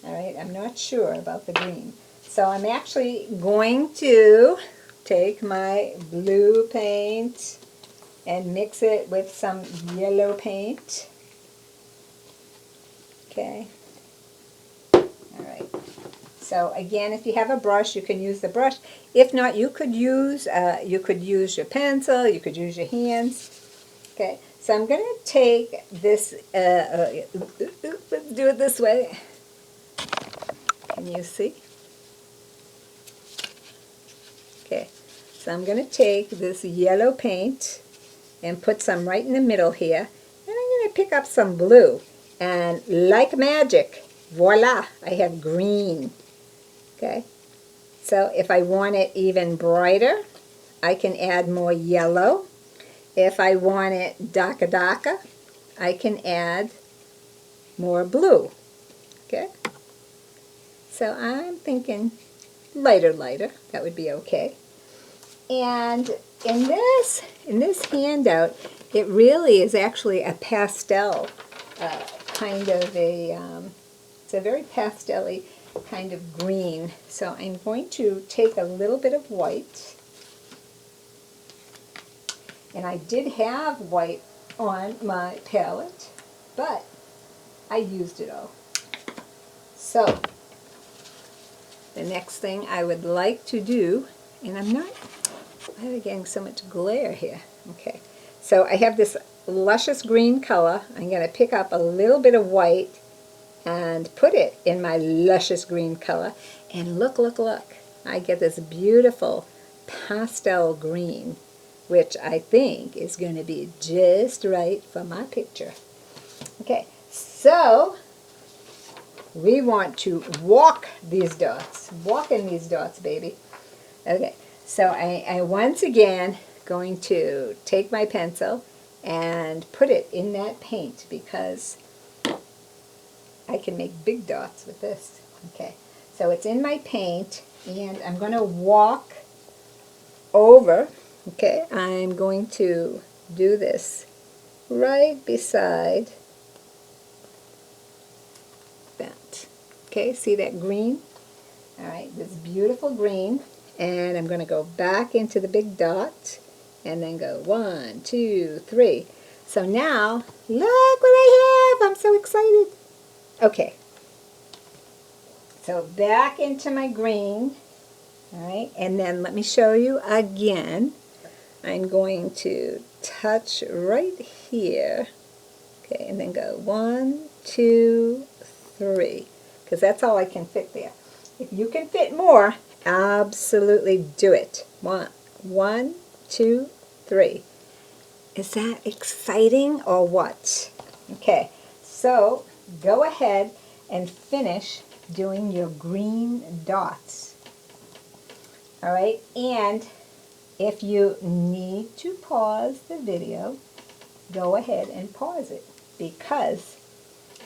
All right, I'm not sure about the green. So I'm actually going to take my blue paint and mix it with some yellow paint. Okay. All right. So again, if you have a brush, you can use the brush. If not, you could use your pencil. You could use your hands. Okay. So I'm going to take this. Let's do it this way. Can you see? Okay. So I'm going to take this yellow paint and put some right in the middle here. And I'm going to pick up some blue. And like magic, voila, I have green. Okay, so if I want it even brighter, I can add more yellow. If I want it darker, I can add more blue. Okay, so I'm thinking lighter, that would be okay. And in this handout, it really is actually a pastel kind of it's a very pastel-y kind of green. So I'm going to take a little bit of white, and I did have white on my palette, but I used it all. So the next thing I would like to do, and why am I getting so much glare here? Okay, so I have this luscious green color. I'm going to pick up a little bit of white and put it in my luscious green color, and look, I get this beautiful pastel green, which I think is going to be just right for my picture. Okay, so we want to walk in these dots, baby. Okay, so I once again going to take my pencil and put it in that paint, because I can make big dots with this. Okay, so it's in my paint, and I'm going to walk over. Okay, I'm going to do this right beside that. Okay, see that green? All right, this beautiful green, and I'm going to go back into the big dot, and then go 1, 2, 3. So now, look what I have! I'm so excited. Okay, so back into my green, all right, and then let me show you again. I'm going to touch right here, okay, and then go 1, 2, 3, because that's all I can fit there. If you can fit more, absolutely do it. 1, 2, 3. Is that exciting or what? Okay, so go ahead and finish doing your green dots. All right, and if you need to pause the video, go ahead and pause it, because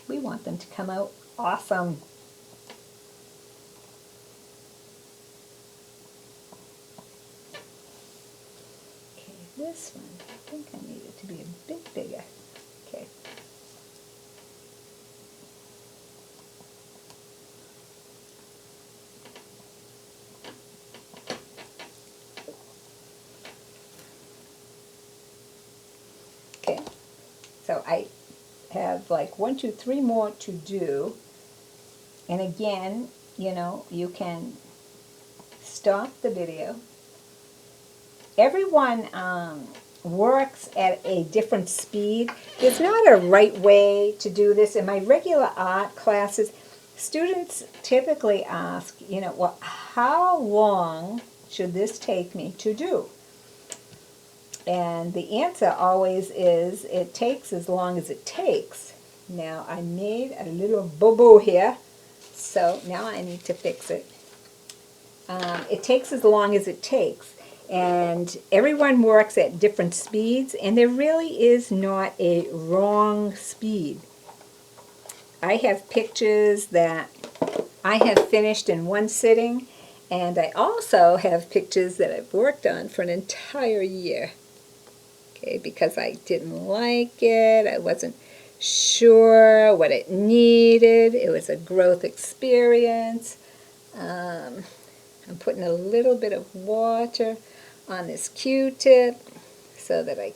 we want them to come out awesome. Okay, this one, I think I need it to be a bit bigger. Okay. Okay, so I have like 1, 2, 3 more to do. And again, you know, you can stop the video. Everyone works at a different speed. There's not a right way to do this. In my regular art classes, students typically ask, you know, well, how long should this take me to do? And the answer always is, it takes as long as it takes. Now, I made a little boo-boo here, so now I need to fix it. It takes as long as it takes. And everyone works at different speeds, and there really is not a wrong speed. I have pictures that I have finished in one sitting, and I also have pictures that I've worked on for an entire year. Okay, because I didn't like it, I wasn't sure what it needed, it was a growth experience. I'm putting a little bit of water on this Q-tip so that I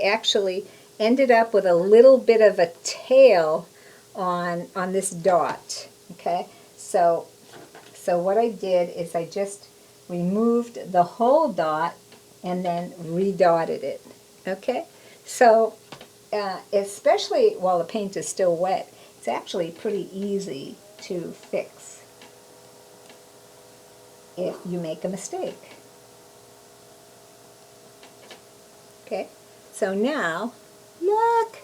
actually ended up with a little bit of a tail on this dot, okay? So what I did is I just removed the whole dot and then redotted it, okay? So especially while the paint is still wet, it's actually pretty easy to fix if you make a mistake. Okay, so now, look!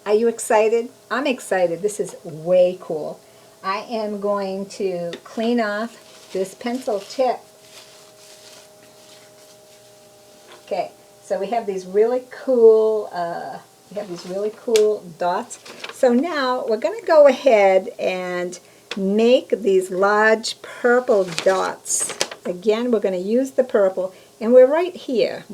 Are you excited? I'm excited. This is way cool. I am going to clean off this pencil tip. Okay, so we have these really cool dots. So now we're going to go ahead and make these large purple dots. Again, we're going to use the purple, and we're right here.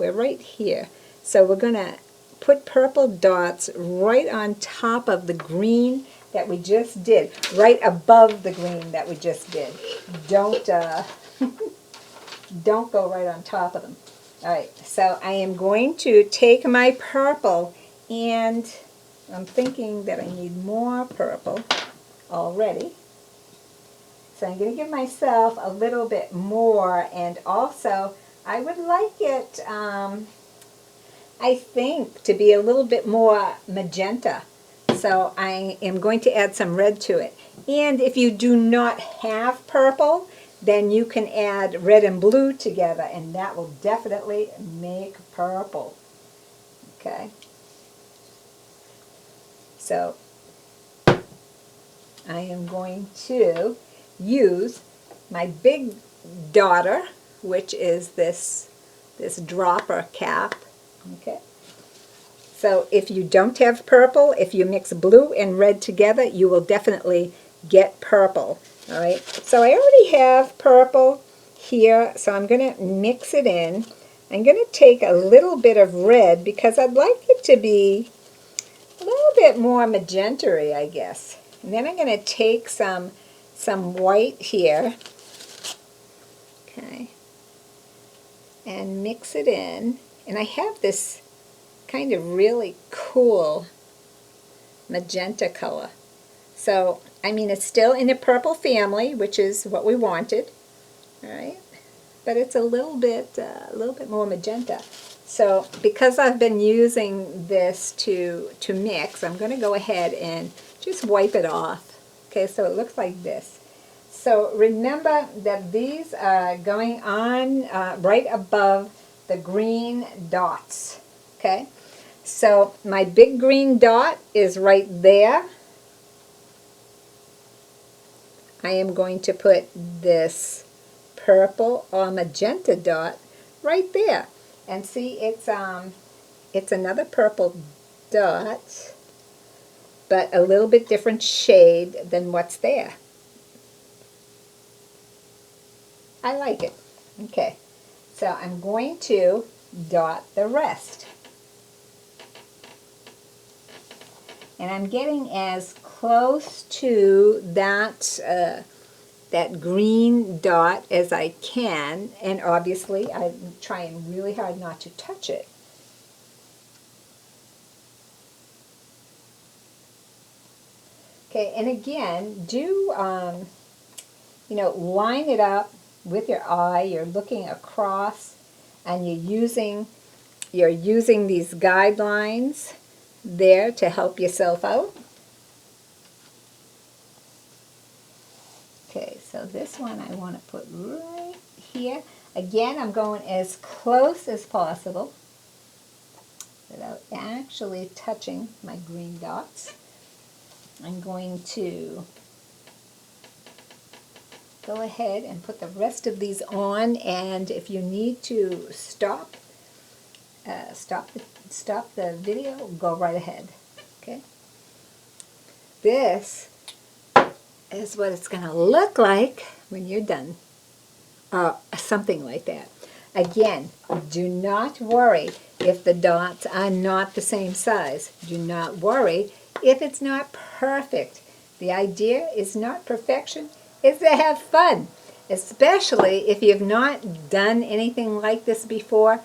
So we're going to put purple dots right on top of the green that we just did, right above the green that we just did. Don't don't go right on top of them. All right, so I am going to take my purple, and I'm thinking that I need more purple already. So I'm going to give myself a little bit more, and also I would like it, I think, to be a little bit more magenta. So I am going to add some red to it. And if you do not have purple, then you can add red and blue together, and that will definitely make purple. Okay? So I am going to use my big daughter, which is this dropper cap. Okay? So if you don't have purple, if you mix blue and red together, you will definitely get purple. All right, so I already have purple here, so I'm going to mix it in. I'm going to take a little bit of red because I'd like it to be a little bit more magenta-y, I guess. And then I'm going to take some white here, okay, and mix it in. And I have this kind of really cool magenta color. So, I mean, it's still in the purple family, which is what we wanted, all right? But it's a little bit more magenta. So, because I've been using this to mix, I'm going to go ahead and just wipe it off. Okay, so it looks like this. So remember that these are going on right above the green dots. Okay, so my big green dot is right there. I am going to put this purple or magenta dot right there, and see, it's another purple dot, but a little bit different shade than what's there. I like it. Okay, so I'm going to dot the rest, and I'm getting as close to that that green dot as I can, and obviously I'm trying really hard not to touch it. Okay, and again, do line it up with your eye. You're looking across, and you're using these guidelines there to help yourself out. Okay, so this one I want to put right here. Again, I'm going as close as possible without actually touching my green dots. I'm going to go ahead and put the rest of these on, and if you need to stop the video, go right ahead. Okay. This is what it's going to look like when you're done. Something like that. Again, do not worry if the dots are not the same size. Do not worry if it's not perfect. The idea is not perfection. is to have fun, especially if you've not done anything like this before.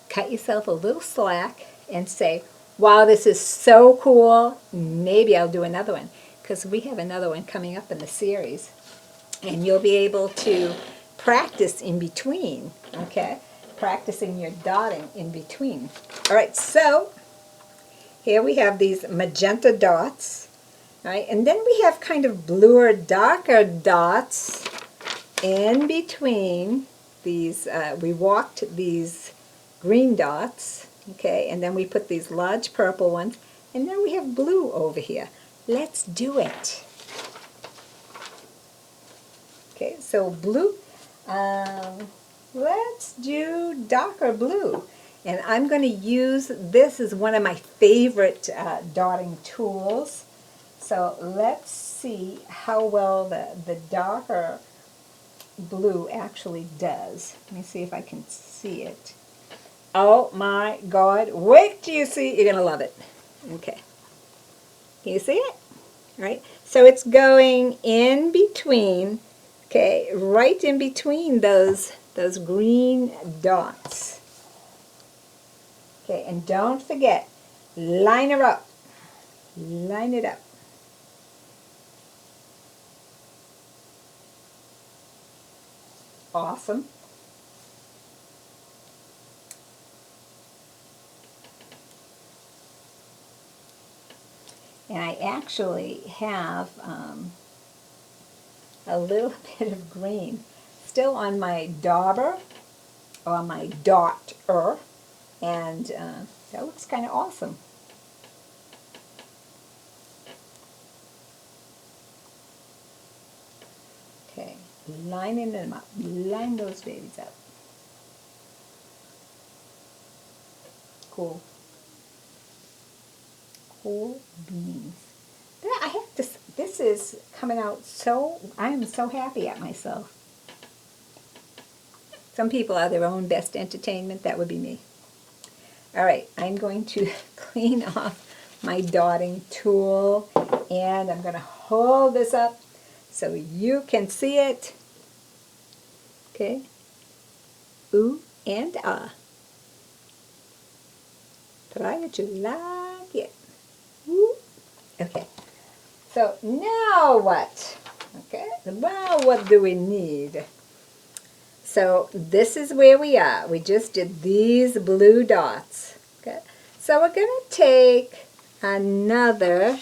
Cut yourself a little slack and say, wow, this is so cool, maybe I'll do another one, because we have another one coming up in the series, and you'll be able to practice in between, okay? Practicing your dotting in between. All right, so here we have these magenta dots, right? And then we have kind of bluer, darker dots in between these. We walked these green dots, okay? And then we put these large purple ones, and then we have blue over here. Let's do it. Okay, so blue. Let's do darker blue. And I'm going to use, this is one of my favorite dotting tools. So let's see how well the darker blue actually does. Let me see if I can see it. Oh my God, wait till you see, you're going to love it. Okay. Can you see it? All right. So it's going in between, okay, right in between those green dots. Okay, and don't forget, line her up. Line it up. Awesome. And I actually have a little bit of green still on my dauber, or my dotter, and that looks kind of awesome. Okay, lining them up. Line those babies up. Cool. Cool beans. I have to, this is coming out so, I am so happy at myself. Some people are their own best entertainment. That would be me. All right, I'm going to clean off my dotting tool, and I'm going to hold this up so you can see it. Okay. Ooh and ah. Try it, you like it. Ooh. Okay. So now what? Okay. Now what do we need? So this is where we are. We just did these blue dots. Okay. So we're going to take another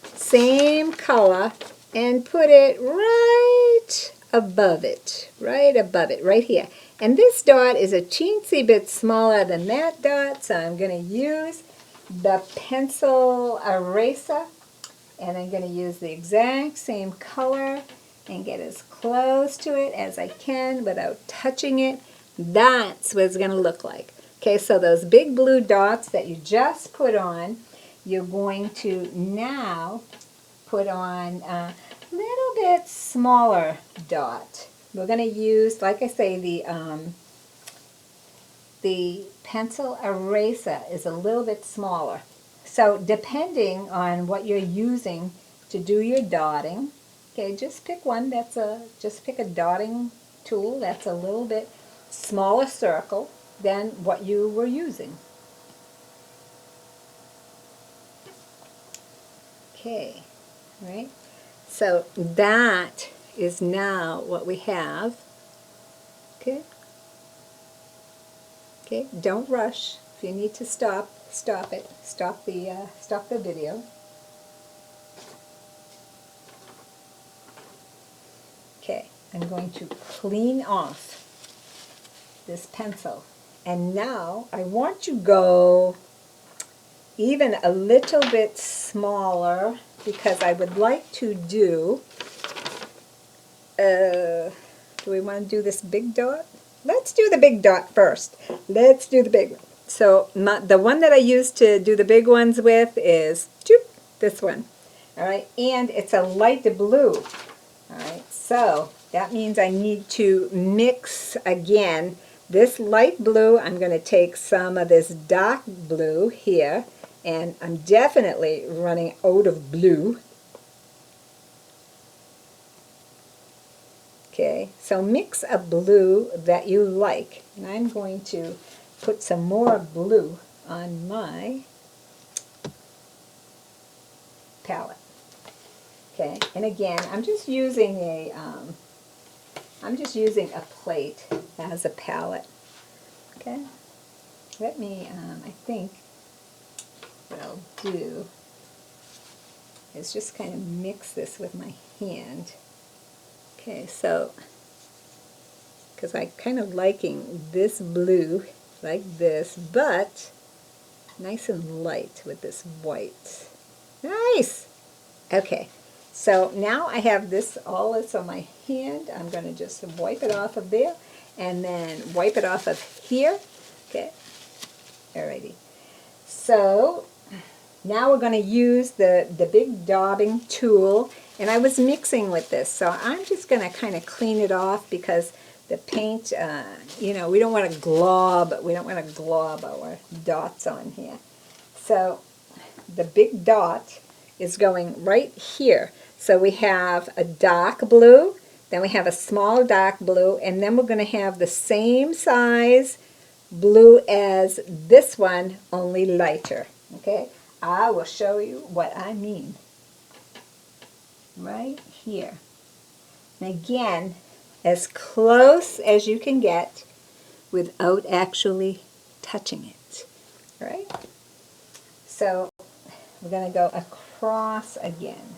same color and put it right above it. Right here. And this dot is a teensy bit smaller than that dot, so I'm going to use the pencil eraser, and I'm going to use the exact same color and get as close to it as I can without touching it. That's what it's going to look like. Okay, so those big blue dots that you just put on, you're going to now put on a little bit smaller dot. We're going to use, like I say, the pencil eraser is a little bit smaller. So depending on what you're using to do your dotting, okay, just pick one just pick a dotting tool that's a little bit smaller circle than what you were using. Okay, right? So that is now what we have. Okay. Okay, don't rush. If you need to stop, stop it. Stop the video. Okay, I'm going to clean off this pencil. And now I want to go even a little bit smaller because I would like to do we want to do this big dot? Let's do the big dot first. Let's do the big one. So the one that I use to do the big ones with is this one. All right, and it's a light blue. All right, so that means I need to mix again. This light blue, I'm going to take some of this dark blue here, and I'm definitely running out of blue. Okay, so mix a blue that you like. And I'm going to put some more blue on my palette. Okay, and again, I'm just using a plate as a palette. Okay, let me, I think what I'll do is just kind of mix this with my hand. Okay, so, because I'm kind of liking this blue like this, but nice and light with this white. Nice! Okay, so now I have all this on my hand. I'm going to just wipe it off of there and then wipe it off of here. Okay, alrighty. So now we're going to use the big daubing tool, and I was mixing with this, so I'm just going to kind of clean it off because the paint, you know, we don't want to glob our dots on here. So the big dot is going right here. So we have a dark blue, then we have a small dark blue, and then we're going to have the same size blue as this one, only lighter. Okay, I will show you what I mean. Right here. And again, as close as you can get without actually touching it. All right? So we're going to go across again.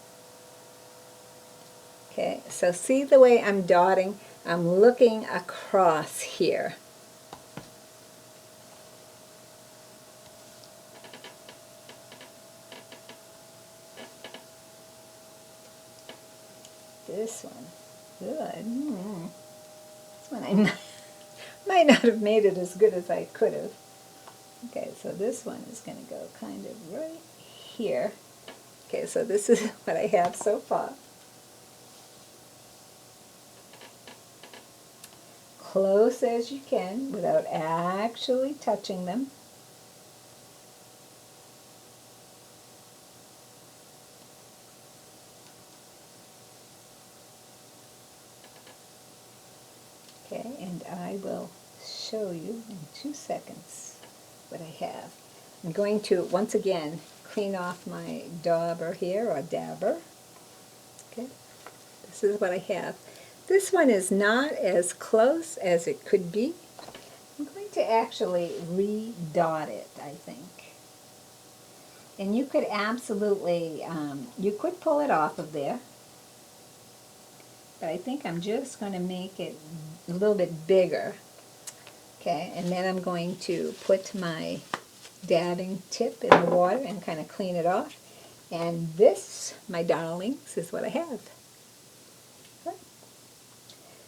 Okay, so see the way I'm dotting? I'm looking across here. This one, good. This one I might not have made it as good as I could have. Okay, so this one is going to go kind of right here. Okay, so this is what I have so far. Close as you can without actually touching them. Okay, and I will show you in 2 seconds what I have. I'm going to, once again, clean off my dauber here, or dabber. Okay, this is what I have. This one is not as close as it could be. I'm going to actually re-dot it, I think. And you could absolutely, you could pull it off of there. But I think I'm just going to make it a little bit bigger. Okay, and then I'm going to put my dabbing tip in the water and kind of clean it off. And this, my darlings, is what I have. Okay.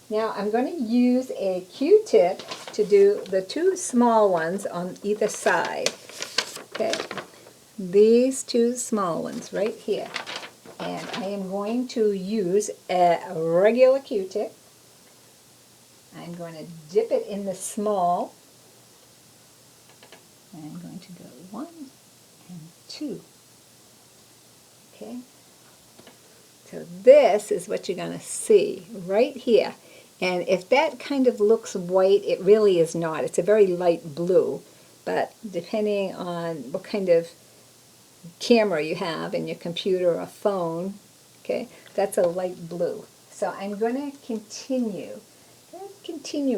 Now I'm going to use a Q-tip to do the 2 small ones on either side. Okay, these 2 small ones right here. And I am going to use a regular Q-tip. I'm going to dip it in the small. And I'm going to go 1 and 2. Okay. So this is what you're going to see right here. And if that kind of looks white, it really is not. It's a very light blue. But depending on what kind of camera you have in your computer or phone, okay, that's a light blue. So I'm going to continue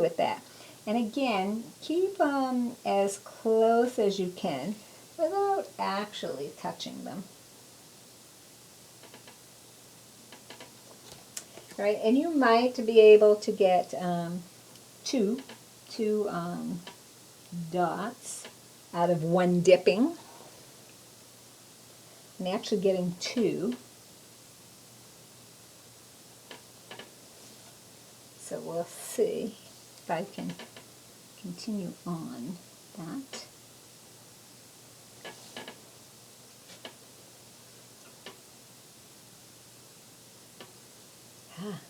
with that. And again, keep as close as you can without actually touching them. Right, and you might be able to get two dots out of one dipping. I'm actually getting 2. So we'll see if I can continue on that. Ah.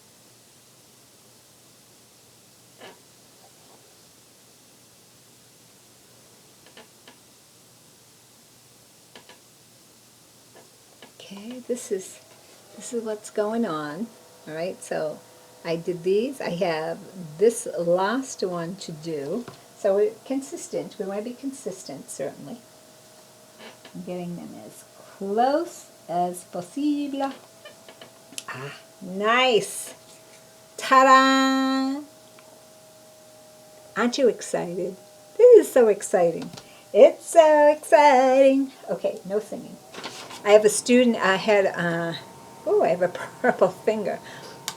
Okay, this is what's going on. All right, so I did these. I have this last one to do. So we're consistent. We want to be consistent, certainly. I'm getting them as close as possible. Ah, nice. Ta-da! Aren't you excited? This is so exciting. It's so exciting. Okay, no singing. I have a student, I have a purple finger.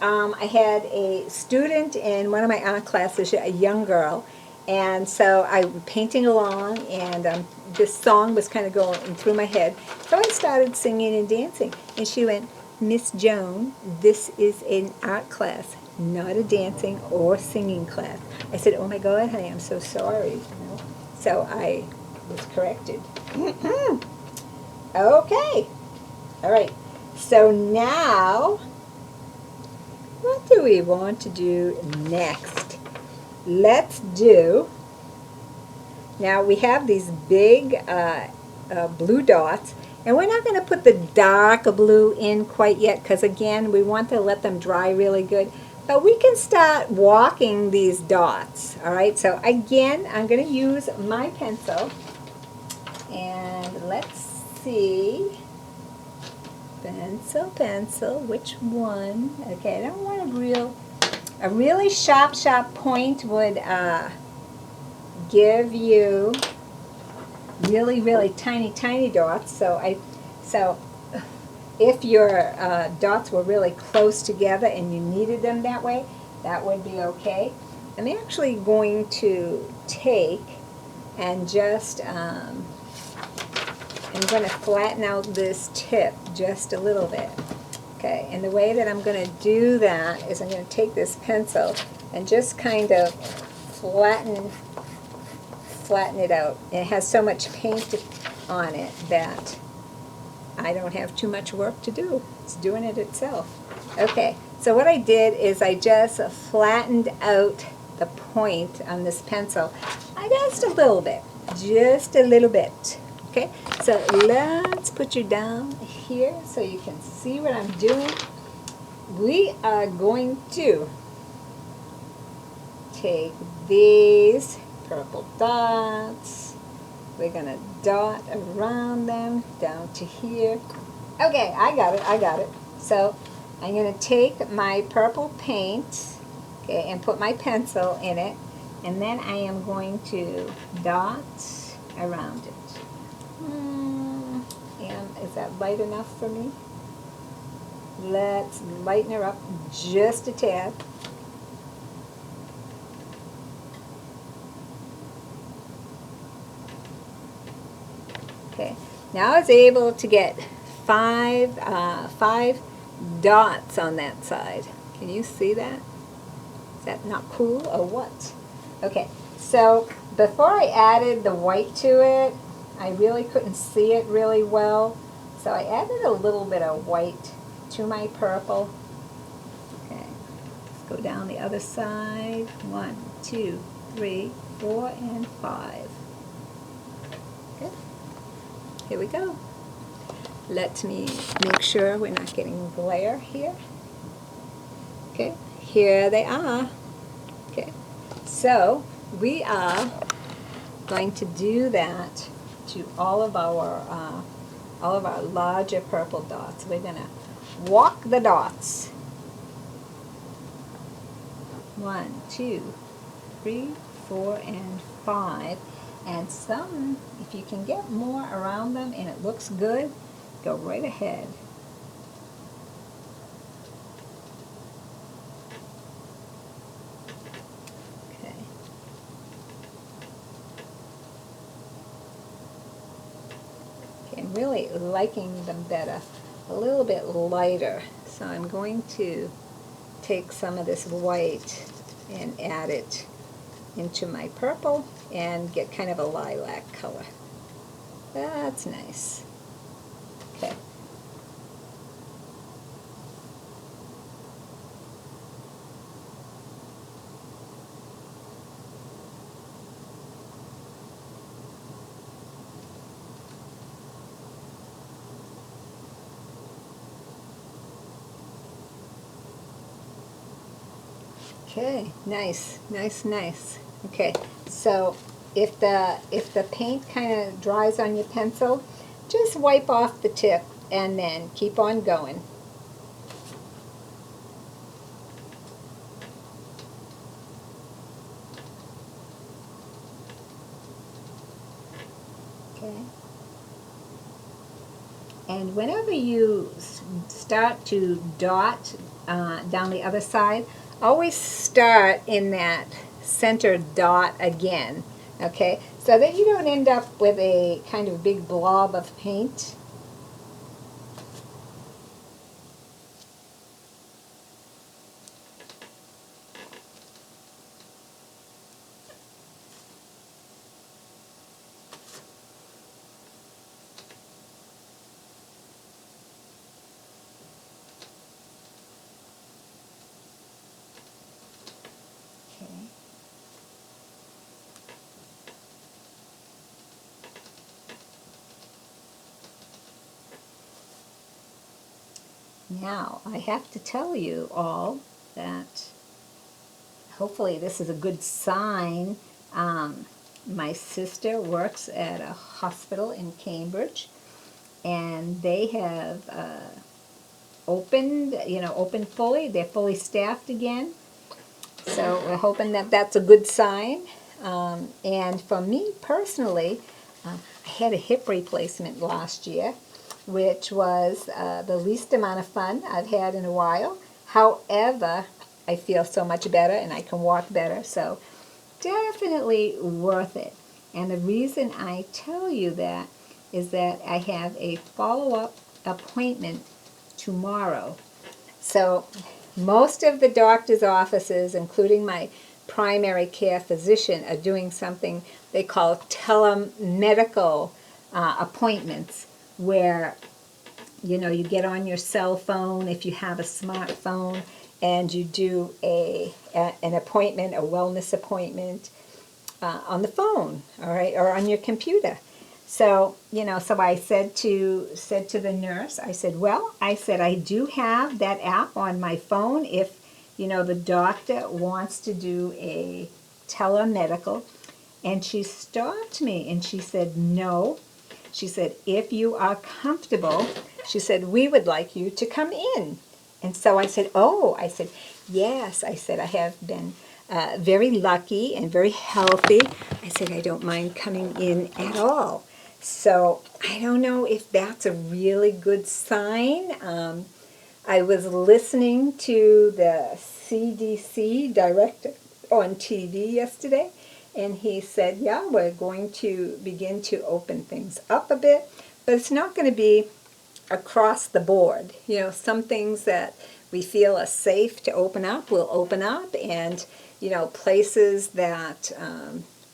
I had a student in one of my art classes, a young girl, and so I was painting along, and this song was kind of going through my head. So I started singing and dancing, and she went, "Miss Joan, this is an art class, not a dancing or singing class." I said, "Oh my God, honey, I'm so sorry." So I was corrected. Okay. All right. So now, what do we want to do next? Let's do, now we have these big blue dots, and we're not going to put the dark blue in quite yet because, again, we want to let them dry really good. But we can start walking these dots, all right? So again, I'm going to use my pencil, and let's see. Pencil, which one? Okay, I don't want a really sharp point would give you really tiny dots. So if your dots were really close together and you needed them that way, that would be okay. I'm actually going to take and just I'm going to flatten out this tip just a little bit. Okay, and the way that I'm going to do that is I'm going to take this pencil and just kind of flatten it out. It has so much paint on it that I don't have too much work to do. It's doing it itself. Okay, so what I did is I just flattened out the point on this pencil just a little bit. Okay, so let's put you down here so you can see what I'm doing. We are going to take these purple dots. We're going to dot around them down to here. Okay, I got it. So I'm going to take my purple paint, okay, and put my pencil in it, and then I am going to dot around it. And is that light enough for me? Let's lighten her up just a tad. Okay, now I was able to get five dots on that side. Can you see that? Is that not cool or what? Okay, so before I added the white to it, I really couldn't see it really well, so I added a little bit of white to my purple. Okay, let's go down the other side. 1, 2, 3, 4, and 5. Okay, here we go. Let me make sure we're not getting glare here. Okay, here they are. Okay, so we are going to do that to all of our larger purple dots. We're going to walk the dots. 1, 2, 3, 4, and 5. And some, if you can get more around them and it looks good, go right ahead. I'm really liking them better, a little bit lighter. So I'm going to take some of this white and add it into my purple and get kind of a lilac color. That's nice. Okay. Okay, nice, nice, nice. Okay, so if the paint kind of dries on your pencil, just wipe off the tip and then keep on going. Okay. And whenever you start to dot down the other side, always start in that center dot again, okay? So that you don't end up with a kind of big blob of paint. Okay. Now, I have to tell you all that hopefully this is a good sign. My sister works at a hospital in Cambridge, and they have opened fully. They're fully staffed again. So we're hoping that that's a good sign. And for me personally, I had a hip replacement last year, which was the least amount of fun I've had in a while. However, I feel so much better and I can walk better, so definitely worth it. And the reason I tell you that is that I have a follow-up appointment tomorrow. So most of the doctor's offices, including my primary care physician, are doing something they call telemedical appointments, where you get on your cell phone if you have a smartphone, and you do an appointment, a wellness appointment, on the phone, all right, or on your computer. So, so I said to the nurse, I said, well, I said, I do have that app on my phone if, the doctor wants to do a telemedical. And she stopped me and she said, no. She said, if you are comfortable, she said, we would like you to come in. And so I said, oh, I said, yes. I said, I have been very lucky and very healthy. I said, I don't mind coming in at all. So I don't know if that's a really good sign. I was listening to the CDC director on TV yesterday, and he said, yeah, we're going to begin to open things up a bit, but it's not going to be across the board. Some things that we feel are safe to open up will open up, and, places that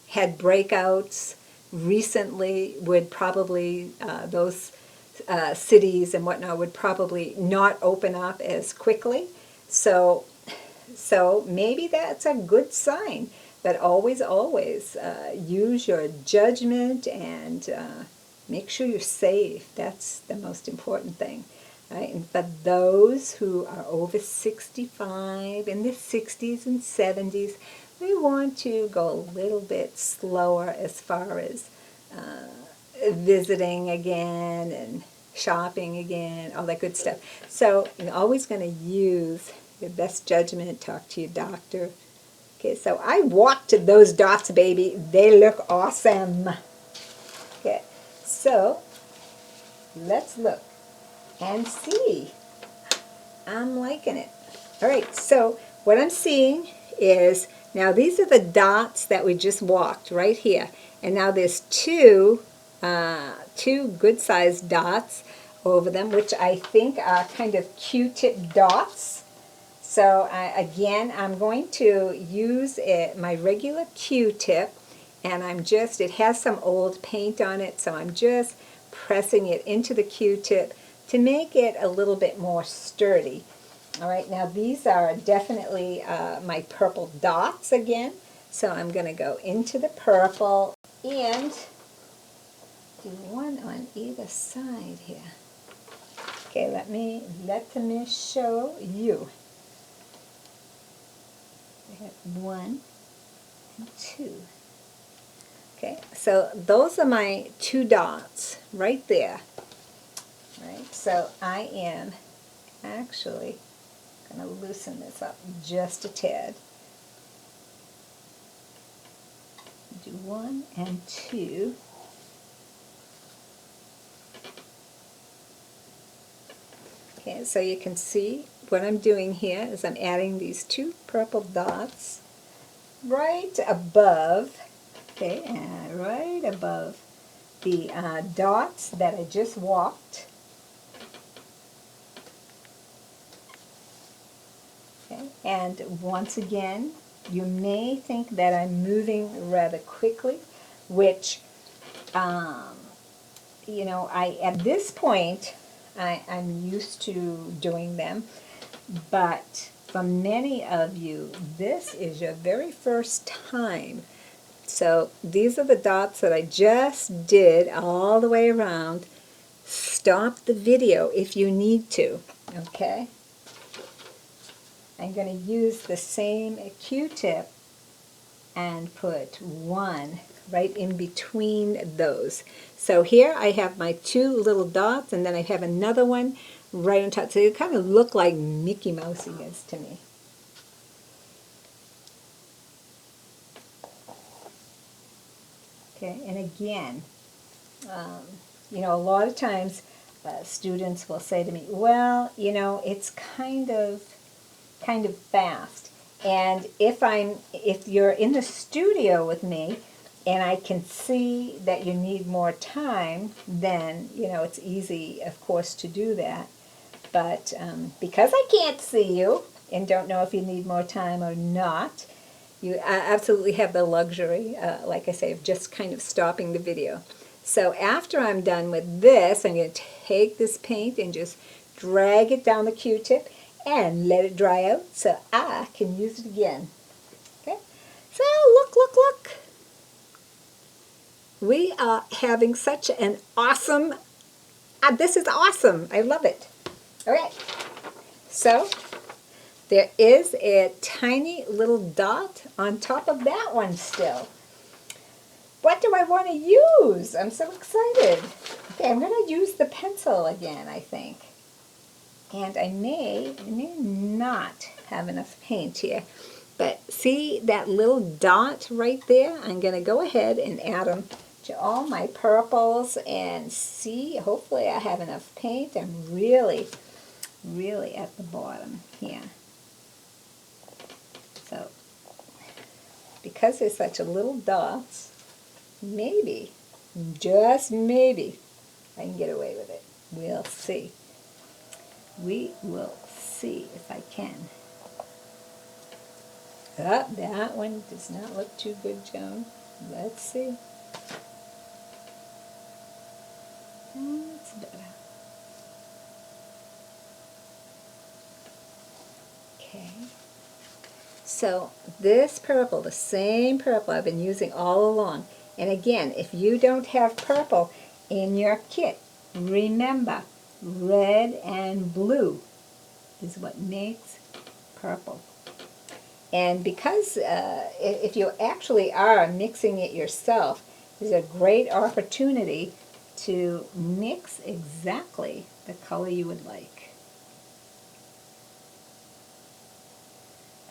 had breakouts recently would probably, those cities and whatnot would probably not open up as quickly. So maybe that's a good sign. But always, always use your judgment and make sure you're safe. That's the most important thing. Right? And for those who are over 65, in their 60s and 70s, we want to go a little bit slower as far as visiting again and shopping again, all that good stuff. So you're always going to use your best judgment, talk to your doctor. Okay, so I walked to those dots, baby. They look awesome. Okay, so let's look and see. I'm liking it. All right, so what I'm seeing is, now these are the dots that we just walked right here. And now there's two good-sized dots over them, which I think are kind of Q-tip dots. So again, I'm going to use my regular Q-tip, and it has some old paint on it, so I'm just pressing it into the Q-tip to make it a little bit more sturdy. All right, now these are definitely my purple dots again, so I'm going to go into the purple and do one on either side here. Okay, let me show you. I have 1 and 2. Okay, so those are my 2 dots right there. Right, so I am actually going to loosen this up just a tad. Do 1 and 2. Okay, so you can see what I'm doing here is I'm adding these 2 purple dots right above, okay, right above the dots that I just walked. Okay, and once again, you may think that I'm moving rather quickly, which, you know, at this point, I'm used to doing them, but for many of you, this is your very first time. So these are the dots that I just did all the way around. Stop the video if you need to, okay? I'm going to use the same Q-tip and put 1 right in between those. So here I have my 2 little dots, and then I have another one right on top. So they kind of look like Mickey Mouse ears to me. Okay, and again, you know, a lot of times students will say to me, well, you know, it's kind of fast. And if you're in the studio with me and I can see that you need more time, then, you know, it's easy, of course, to do that. But because I can't see you and don't know if you need more time or not, you absolutely have the luxury, like I say, of just kind of stopping the video. So after I'm done with this, I'm going to take this paint and just drag it down the Q-tip and let it dry out so I can use it again. Okay? So look. We are having such an awesome, this is awesome. I love it. All right. So there is a tiny little dot on top of that one still. What do I want to use? I'm so excited. Okay, I'm going to use the pencil again, I think. And I may not have enough paint here. But see that little dot right there? I'm going to go ahead and add them to all my purples and see, hopefully I have enough paint. I'm really at the bottom here. So, because there's such a little dots, maybe, just maybe, I can get away with it. We'll see. We will see if I can. Oh, that one does not look too good, Joan. Let's see. That's better. Okay. So this purple, the same purple I've been using all along. And again, if you don't have purple in your kit, remember, red and blue is what makes purple. And because if you actually are mixing it yourself, there's a great opportunity to mix exactly the color you would like.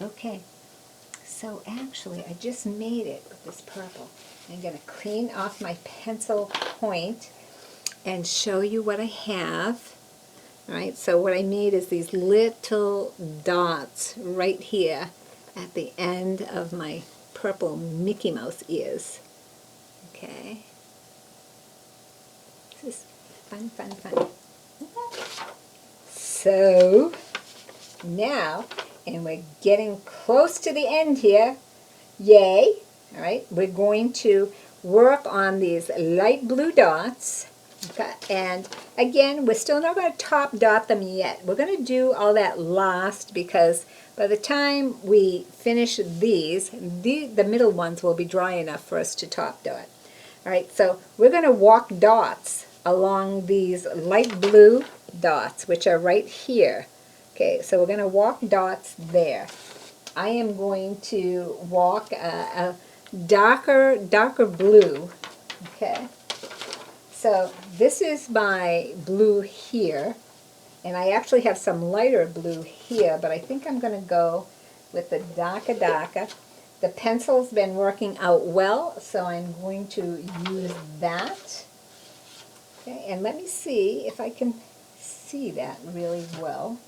Okay, so actually I just made it with this purple. I'm going to clean off my pencil point and show you what I have. All right, so what I made is these little dots right here at the end of my purple Mickey Mouse ears. Okay. This is fun. So now, and we're getting close to the end here, yay, all right, we're going to work on these light blue dots. Okay, and again, we're still not going to top dot them yet. We're going to do all that last because by the time we finish these, the middle ones will be dry enough for us to top dot. All right, so we're going to walk dots along these light blue dots, which are right here. Okay, so we're going to walk dots there. I am going to walk a darker blue, okay? So this is my blue here, and I actually have some lighter blue here, but I think I'm going to go with the darker. The pencil's been working out well, so I'm going to use that. Okay, and let me see if I can see that really well.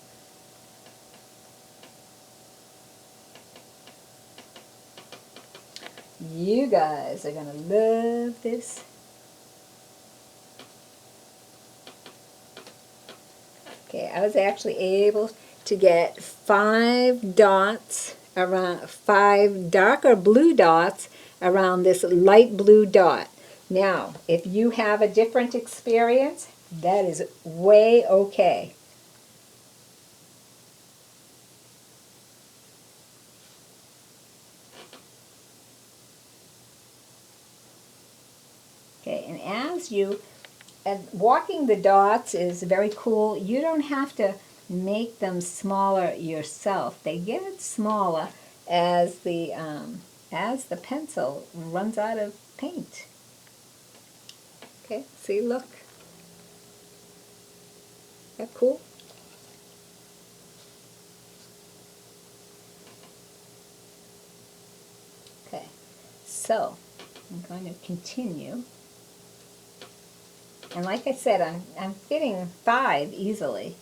You guys are going to love this. Okay, I was actually able to get 5 dots around, 5 darker blue dots around this light blue dot. Now, if you have a different experience, that is way okay. Okay, and walking the dots is very cool. You don't have to make them smaller yourself. They get smaller as the pencil runs out of paint. Okay, see, look. That cool? Okay, so I'm going to continue. And like I said, I'm fitting 5 easily,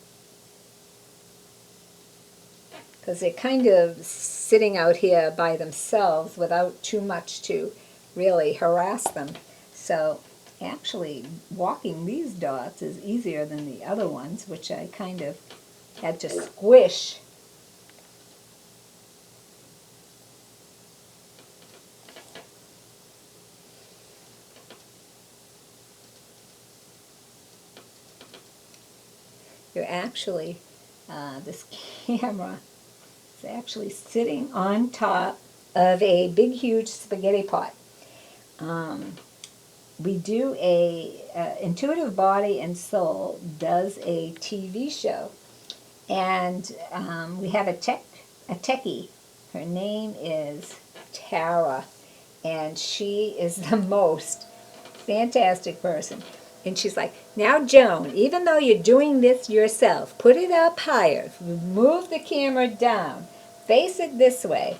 because they're kind of sitting out here by themselves without too much to really harass them. So actually walking these dots is easier than the other ones, which I kind of had to squish. You're actually, this camera is actually sitting on top of a big, huge spaghetti pot. We do Intuitive Body and Soul does a TV show, and we have a techie. Her name is Tara, and she is the most fantastic person. And she's like, now Joan, even though you're doing this yourself, put it up higher, move the camera down, face it this way,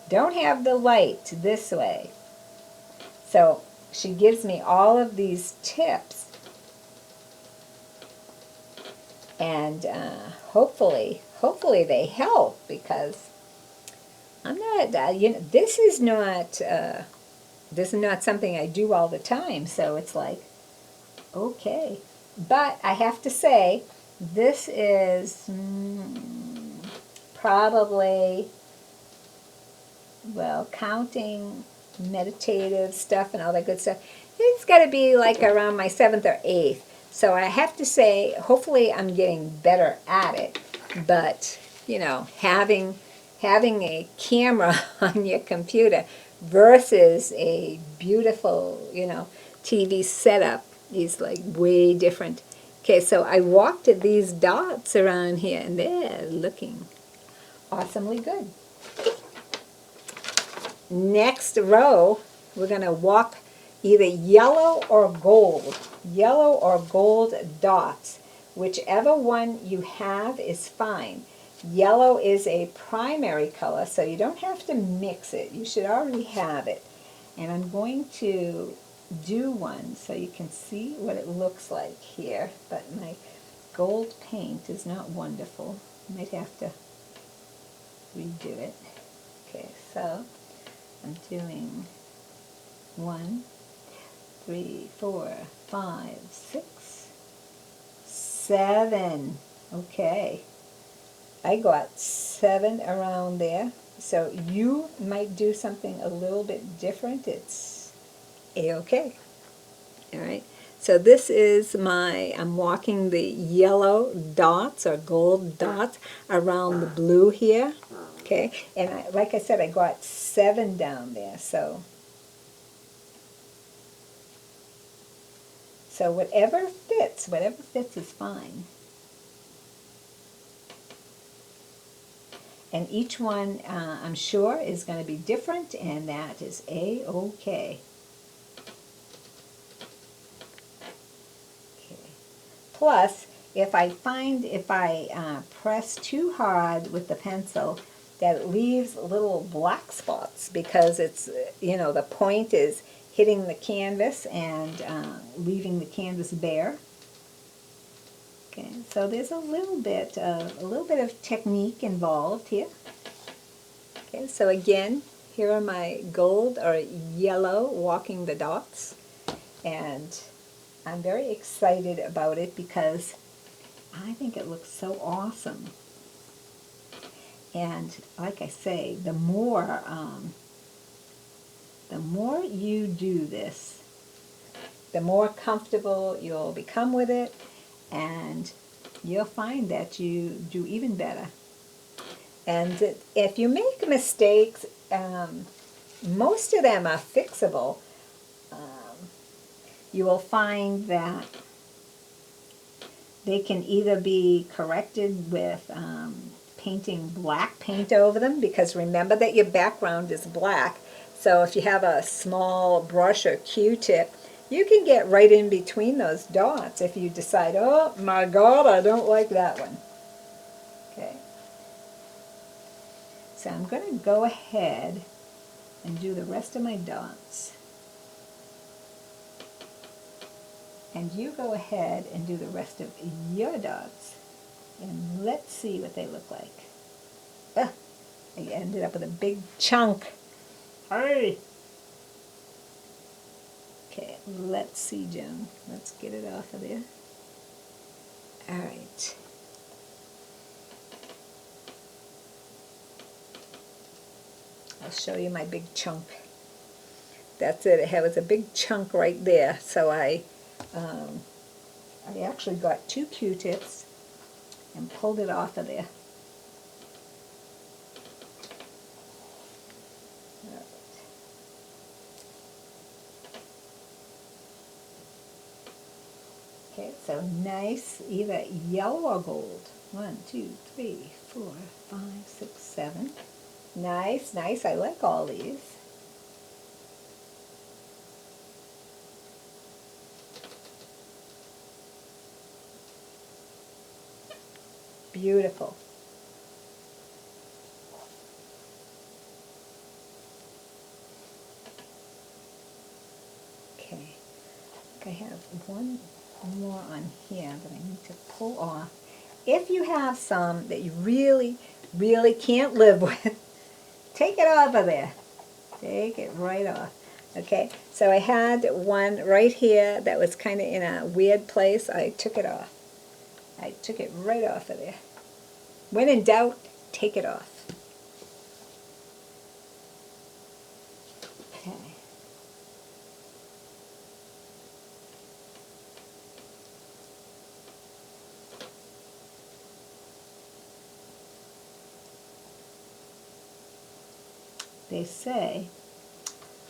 don't have the light this way. So she gives me all of these tips, and hopefully they help, because I'm not, this is not something I do all the time, so it's like, okay. But I have to say, this is probably, well, counting meditative stuff and all that good stuff, it's got to be like around my 7th or 8th. So I have to say, hopefully I'm getting better at it. But, you know, having a camera on your computer versus a beautiful, TV setup is like way different. Okay, so I walked these dots around here, and they're looking awesomely good. Next row, we're going to walk either yellow or gold dots. Whichever one you have is fine. Yellow is a primary color, so you don't have to mix it. You should already have it. And I'm going to do one so you can see what it looks like here. But my gold paint is not wonderful. I might have to redo it. Okay, so I'm doing 1, 3, 4, 5, 6, 7. Okay. I got 7 around there. So you might do something a little bit different. It's A-okay. All right. So this is I'm walking the yellow dots or gold dots around the blue here. Okay. And like I said, I got 7 down there. So whatever fits is fine. And each one, I'm sure, is going to be different, and that is A-OK. Okay. Plus, if I press too hard with the pencil, that it leaves little black spots because it's, the point is hitting the canvas and leaving the canvas bare. Okay, so there's a little bit of technique involved here. Okay, so again, here are my gold or yellow walking the dots, and I'm very excited about it because I think it looks so awesome. And like I say, the more you do this, the more comfortable you'll become with it, and you'll find that you do even better. And if you make mistakes, most of them are fixable. You will find that they can either be corrected with painting black paint over them, because remember that your background is black. So if you have a small brush or Q-tip, you can get right in between those dots if you decide, oh my God, I don't like that one. Okay. So I'm going to go ahead and do the rest of my dots. And you go ahead and do the rest of your dots. And let's see what they look like. I ended up with a big chunk. Hurry! Okay, let's see, Joan. Let's get it off of there. All right. I'll show you my big chunk. That's it. It was a big chunk right there. So I actually got 2 Q-tips and pulled it off of there. Okay, so nice, either yellow or gold. 1, 2, 3, 4, 5, 6, 7. Nice, nice. I like all these. Beautiful. Okay, I think I have one more on here that I need to pull off. If you have some that you really, really can't live with, take it off of there. Take it right off. Okay, so I had one right here that was kind of in a weird place. I took it off. I took it right off of there. When in doubt, take it off. Okay. They say,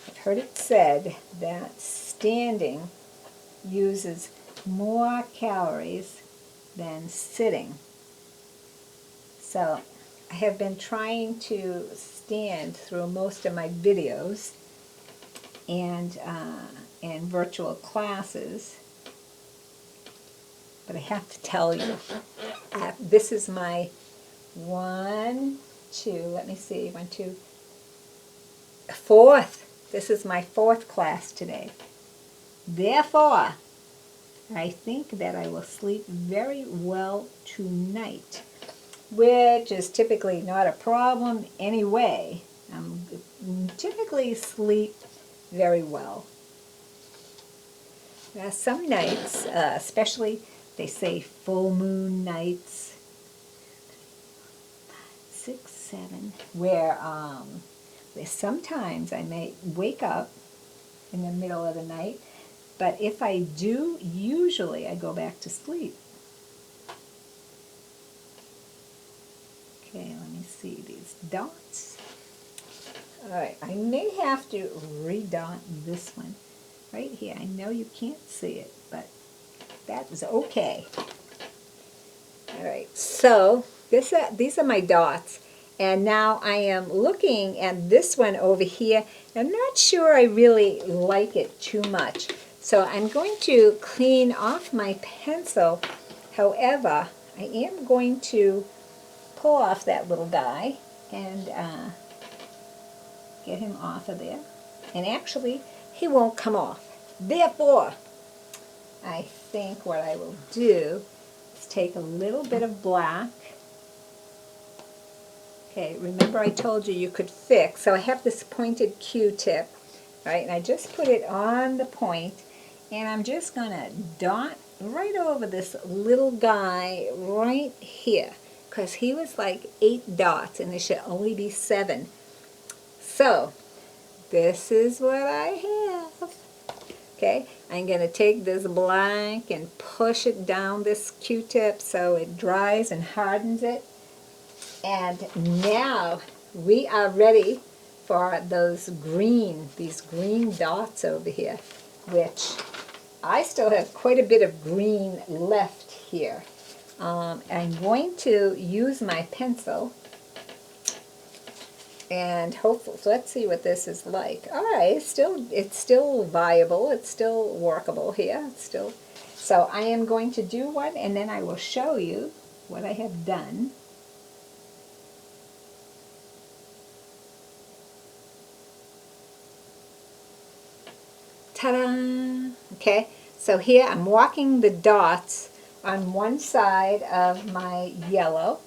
I've heard it said, that standing uses more calories than sitting. So I have been trying to stand through most of my videos and virtual classes, but I have to tell you, this is my 4th. This is my 4th class today. Therefore, I think that I will sleep very well tonight, which is typically not a problem anyway. I typically sleep very well. Now, some nights, especially they say full moon nights, 6, 7, where sometimes I may wake up in the middle of the night, but if I do, usually I go back to sleep. Okay, let me see these dots. All right, I may have to redot this one right here. I know you can't see it, but that is okay. All right, so these are my dots, And now I am looking at this one over here. I'm not sure I really like it too much. So I'm going to clean off my pencil. However, I am going to pull off that little guy and get him off of there. And actually, he won't come off. Therefore, I think what I will do is take a little bit of black. Okay, remember I told you could fix, so I have this pointed Q-tip, right, and I just put it on the point, and I'm just going to dot right over this little guy right here, because he was like 8 dots, and there should only be 7. So, this is what I have. Okay, I'm going to take this black and push it down this Q-tip so it dries and hardens it. And now we are ready for these green dots over here, which I still have quite a bit of green left here. I'm going to use my pencil and hopefully, so let's see what this is like. All right, it's still viable, it's still workable here. So I am going to do one, and then I will show you what I have done. Ta-da! Okay, so here I'm walking the dots on one side of my yellow.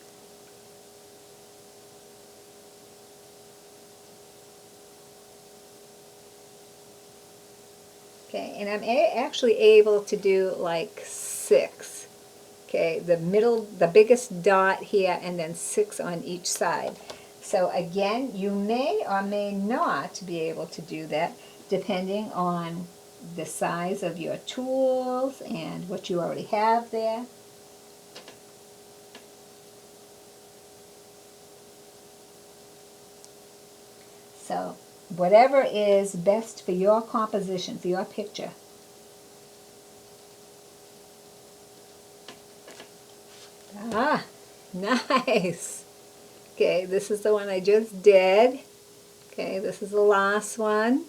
Okay, and I'm actually able to do like 6. Okay, the biggest dot here, and then 6 on each side. So again, you may or may not be able to do that depending on the size of your tools and what you already have there. So whatever is best for your composition, for your picture. Ah, nice. Okay, this is the one I just did. Okay, this is the last one.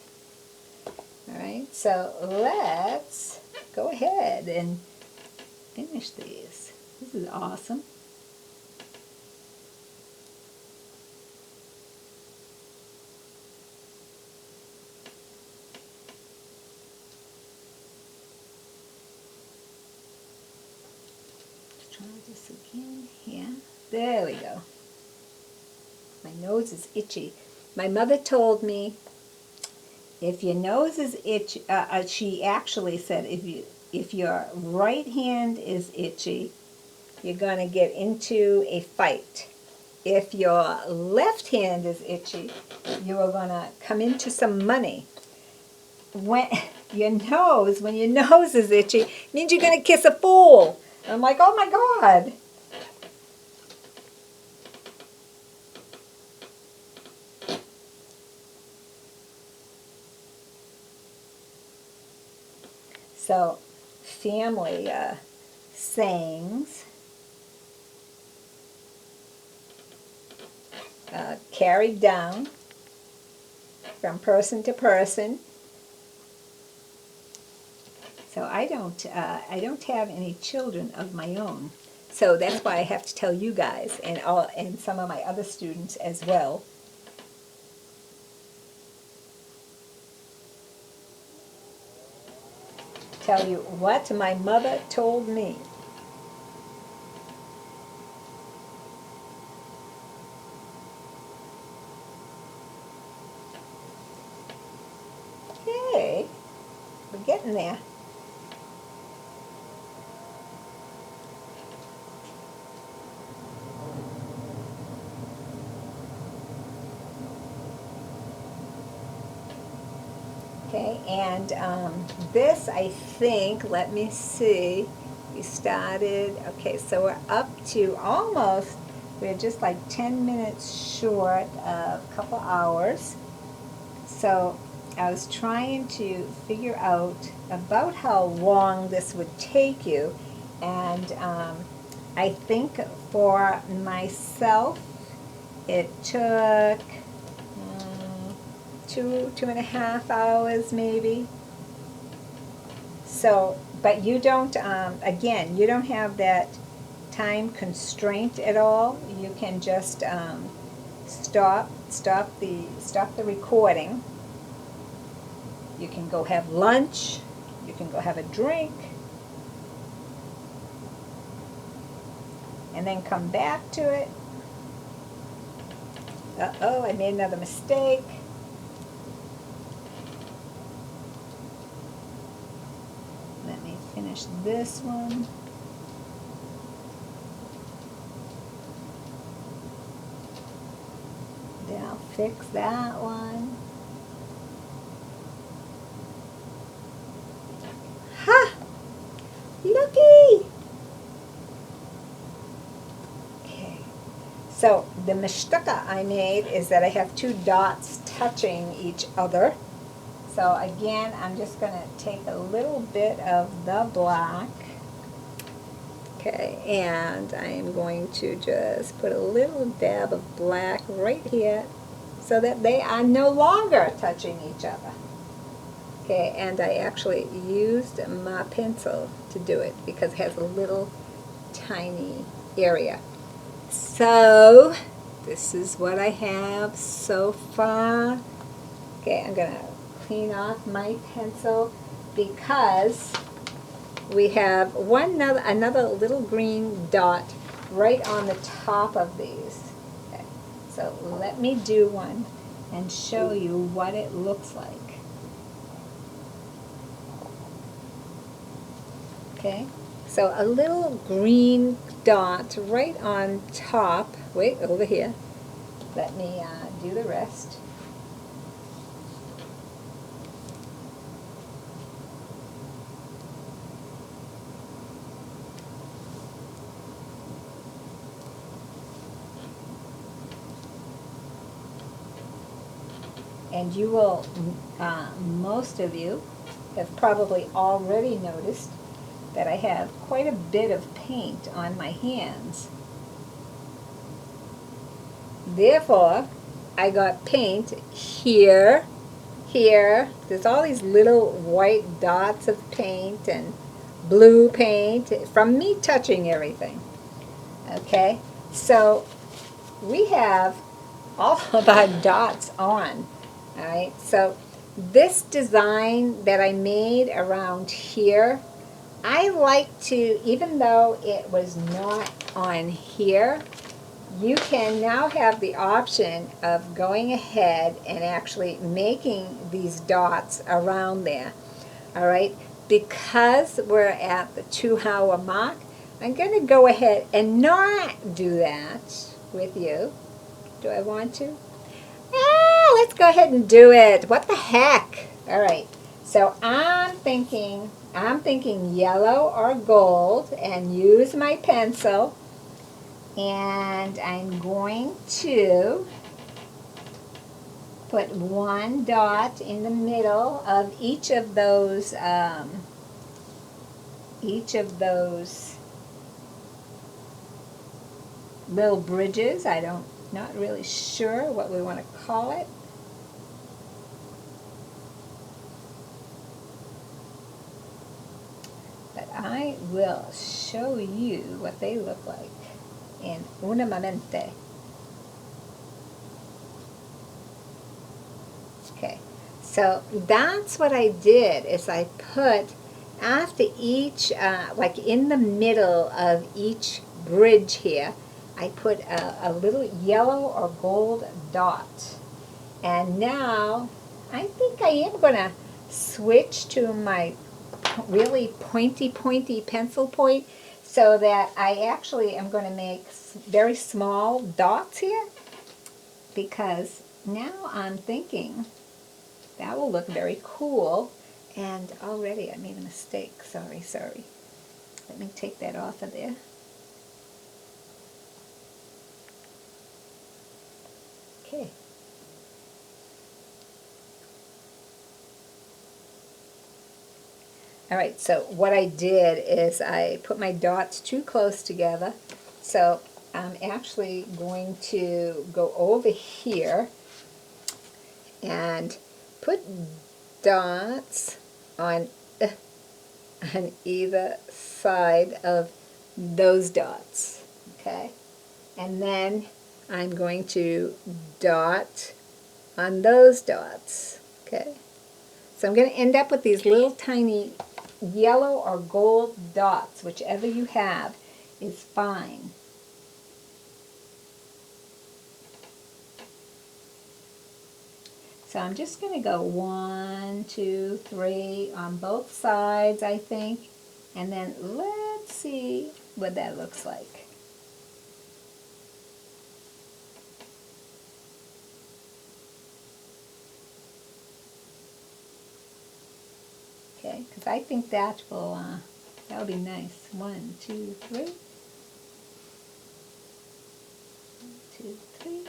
All right, so let's go ahead and finish these. This is awesome. Let's try this again here. There we go. My nose is itchy. My mother told me, if your nose is itchy, she actually said if your right hand is itchy, you're going to get into a fight. If your left hand is itchy, you are going to come into some money. When your nose is itchy, it means you're going to kiss a fool. And I'm like, oh my God. So, family sayings carried down from person to person. So I don't have any children of my own. So that's why I have to tell you guys and some of my other students as well. Tell you what my mother told me. Okay, we're getting there. Okay, and this, I think, let me see, we started, okay, so we're up to almost, we're just like 10 minutes short of a couple hours. So I was trying to figure out about how long this would take you, and I think for myself, It took 2.5 hours maybe. So, but you don't, again, you don't have that time constraint at all. You can just stop the recording. You can go have lunch. You can go have a drink. And then come back to it. Uh-oh, I made another mistake. Let me finish this one. Then I'll fix that one. Ha! Looky! Okay. So the mishtuka I made is that I have two dots touching each other. So again, I'm just going to take a little bit of the black. Okay, and I'm going to just put a little dab of black right here so that they are no longer touching each other. Okay, and I actually used my pencil to do it because it has a little tiny area. So this is what I have so far. Okay, I'm going to clean off my pencil because we have another little green dot right on the top of these. Okay. So let me do one and show you what it looks like. Okay, so a little green dot right on top. Wait, over here. Let me do the rest. And you will, most of you have probably already noticed that I have quite a bit of paint on my hands. Therefore, I got paint here, here. There's all these little white dots of paint and blue paint from me touching everything. Okay, so we have all of our dots on. All right, so this design that I made around here, I like to, even though it was not on here, you can now have the option of going ahead and actually making these dots around there. All right, because we're at the 2-hour mark, I'm going to go ahead and not do that with you. Do I want to? Let's go ahead and do it. What the heck? All right. So I'm thinking yellow or gold and use my pencil. And I'm going to put one dot in the middle of each of those little bridges. Not really sure what we want to call it. But I will show you what they look like in una momente. Okay, so that's what I did, is I put after each, like in the middle of each bridge here, I put a little yellow or gold dot. And now I think I am going to switch to my really pointy pencil point so that I actually am going to make very small dots here, because now I'm thinking that will look very cool. And already I made a mistake. Sorry. Let me take that off of there. Okay. All right, so what I did is I put my dots too close together. So I'm actually going to go over here and put dots on on either side of those dots, okay? And then I'm going to dot on those dots, okay? So I'm going to end up with these little tiny yellow or gold dots, whichever you have is fine. So I'm just going to go 1, 2, 3 on both sides, I think, and then let's see what that looks like. Okay, because I think that'll be nice. 1, 2, 3. 1, 2, 3.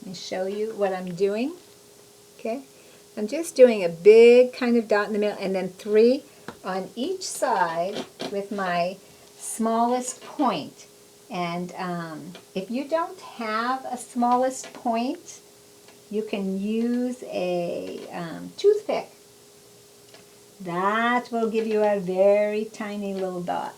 Let me show you what I'm doing. Okay, I'm just doing a big kind of dot in the middle and then 3 on each side with my smallest point. And if you don't have a smallest point, you can use a toothpick. That will give you a very tiny little dot.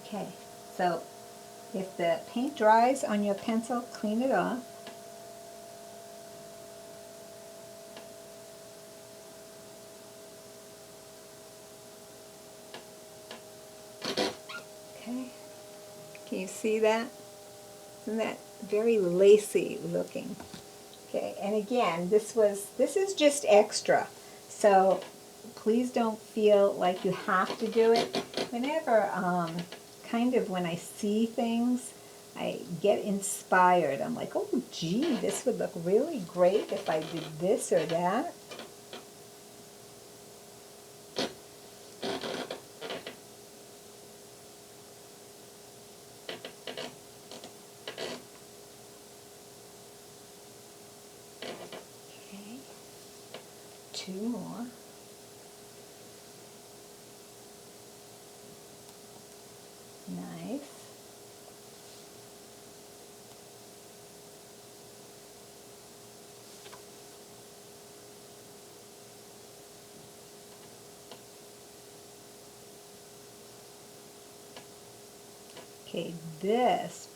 Okay, so if the paint dries on your pencil, clean it off. Okay, can you see that? Isn't that very lacy looking? Okay, and again, this is just extra, so please don't feel like you have to do it. Whenever, kind of when I see things, I get inspired. I'm like, oh gee, this would look really great if I did this or that. Okay, 2 more. Nice. Okay, this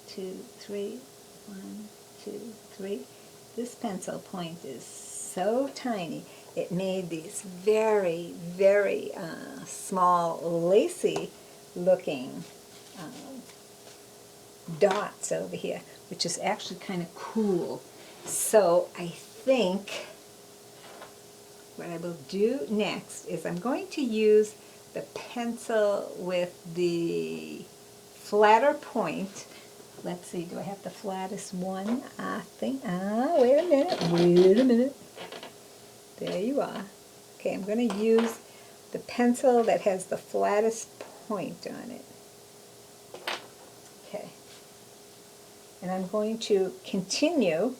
2, 3, 1, 2, 3. This pencil point is so tiny. It made these very, very small, lacy looking dots over here, which is actually kind of cool. So I think what I will do next is I'm going to use the pencil with the flatter point. Let's see, do I have the flattest one? I think, wait a minute. There you are. Okay, I'm going to use the pencil that has the flattest point on it. Okay. And I'm going to continue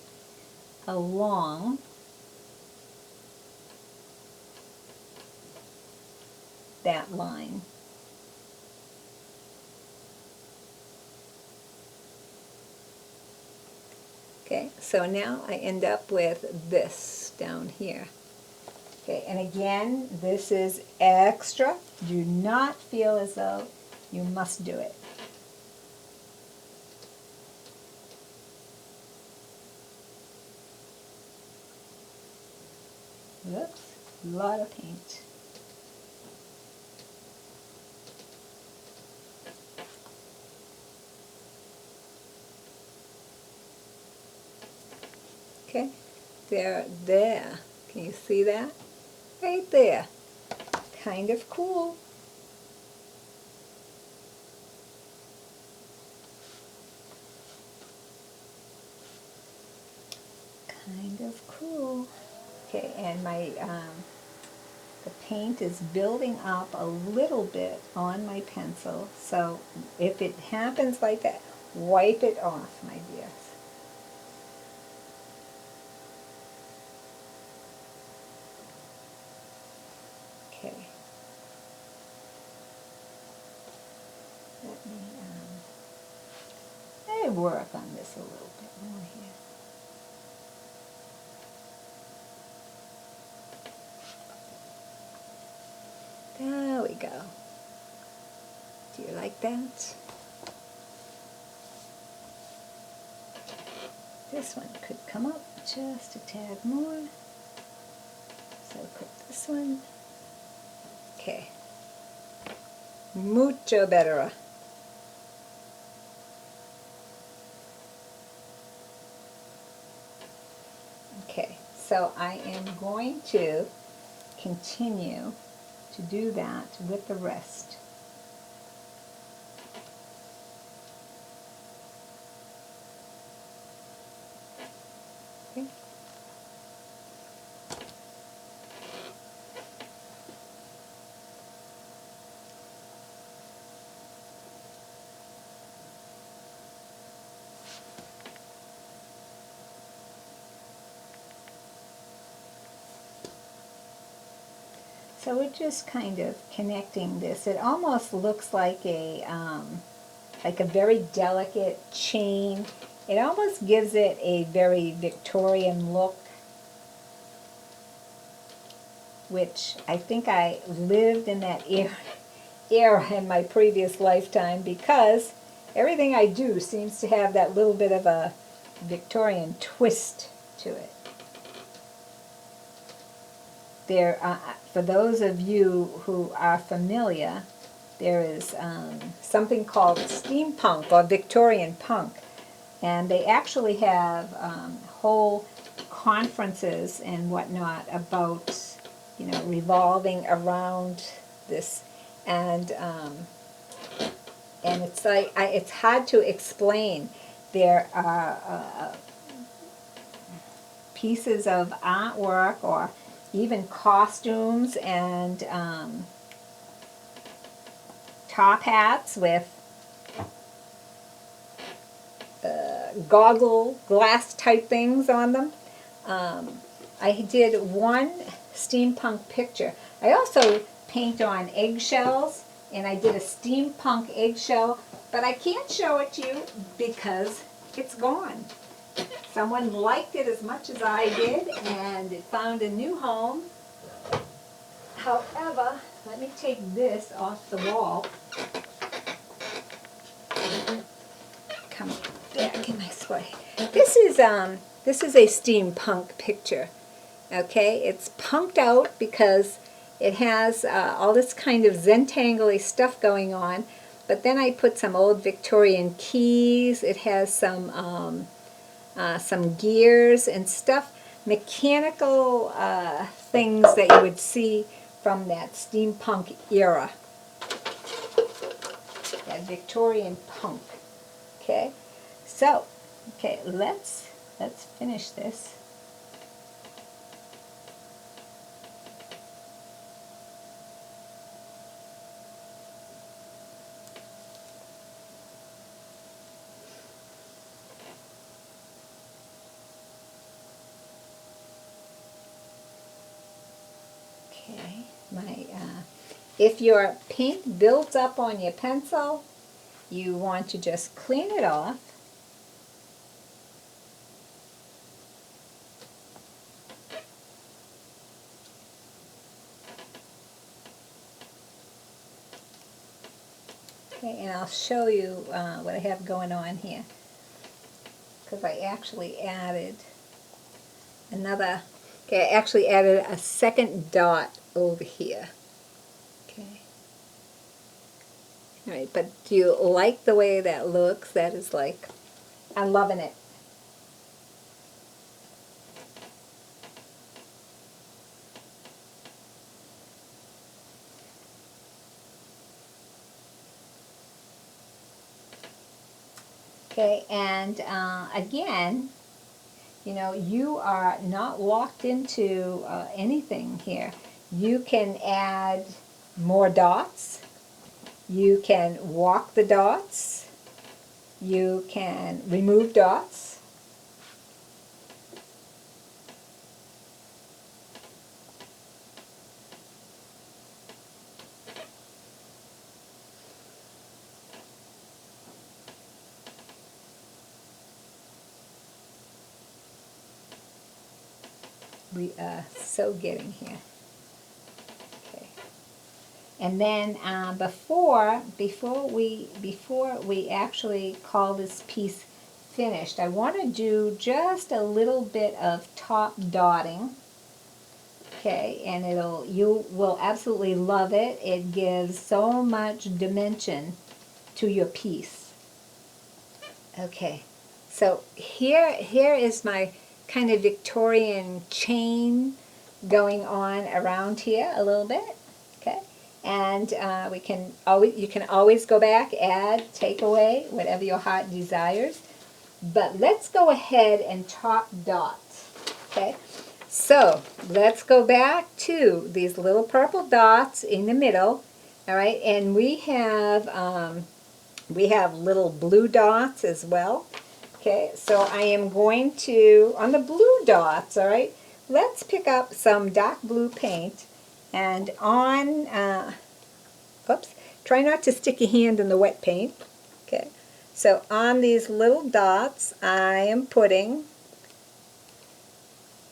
along that line. Okay, so now I end up with this down here. Okay, and again, this is extra. Do not feel as though you must do it. Whoops, a lot of paint. Okay, there. Can you see that? Right there. Kind of cool. Kind of cool. Okay, and my the paint is building up a little bit on my pencil, so if it happens like that, wipe it off, my dears. Okay. Let me work on this a little bit more here. There we go. Do you like that? This one could come up just a tad more. So put this one. Okay. Mucho better. Okay, so I am going to continue to do that with the rest. Okay. So we're just kind of connecting this. It almost looks like a very delicate chain. It almost gives it a very Victorian look, which I think I lived in that era in my previous lifetime, because everything I do seems to have that little bit of a Victorian twist to it. There, for those of you who are familiar, there is something called steampunk or Victorian punk, and they actually have whole conferences and whatnot about, you know, revolving around this, and it's like it's hard to explain. There are pieces of artwork or even costumes and top hats with goggle glass type things on them. I did one steampunk picture. I also paint on eggshells, and I did a steampunk eggshell, but I can't show it to you because it's gone. Someone liked it as much as I did, and it found a new home. However, let me take this off the wall. Come back in my way. This is a steampunk picture. Okay, it's punked out because it has all this kind of Zentangle-y stuff going on. But then I put some old Victorian keys. It has some gears and stuff, mechanical things that you would see from that steampunk era, that Victorian punk. Okay, so let's finish this. If your paint builds up on your pencil, you want to just clean it off. Okay, and I'll show you what I have going on here, because I actually added another, I actually added a second dot over here. Okay. All right, but do you like the way that looks? That is like, I'm loving it. Okay, and again, you know, you are not locked into anything here. You can add more dots. You can walk the dots. You can remove dots. We are so getting here. Okay. And then before we actually call this piece finished, I want to do just a little bit of top dotting. Okay, and you will absolutely love it. It gives so much dimension to your piece. Okay, so here is my kind of Victorian chain going on around here a little bit. Okay, and you can always go back, add, take away, whatever your heart desires. But let's go ahead and top dot. Okay, so let's go back to these little purple dots in the middle. All right, and we have little blue dots as well. Okay, so I am going to, on the blue dots, all right, let's pick up some dark blue paint, and try not to stick your hand in the wet paint. Okay, so on these little dots, I am putting,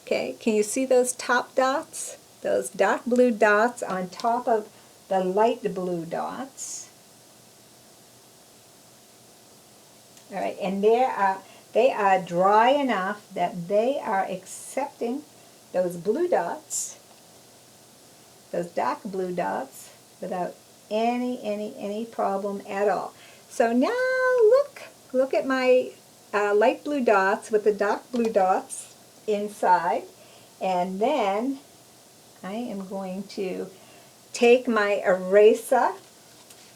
okay, can you see those top dots? Those dark blue dots on top of the light blue dots. All right, and they are dry enough that they are accepting those blue dots, those dark blue dots, without any problem at all. So now look at my light blue dots with the dark blue dots inside, and then I am going to take my eraser.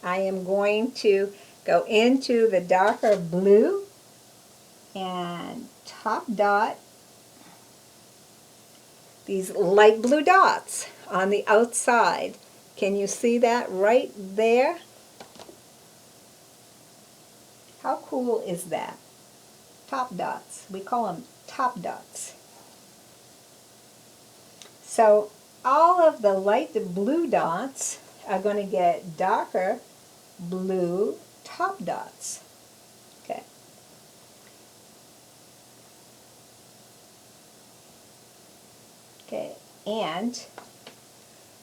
I am going to go into the darker blue and top dot these light blue dots on the outside. Can you see that right there? How cool is that? Top dots. We call them top dots. So all of the light blue dots are going to get darker blue top dots. Okay. Okay, and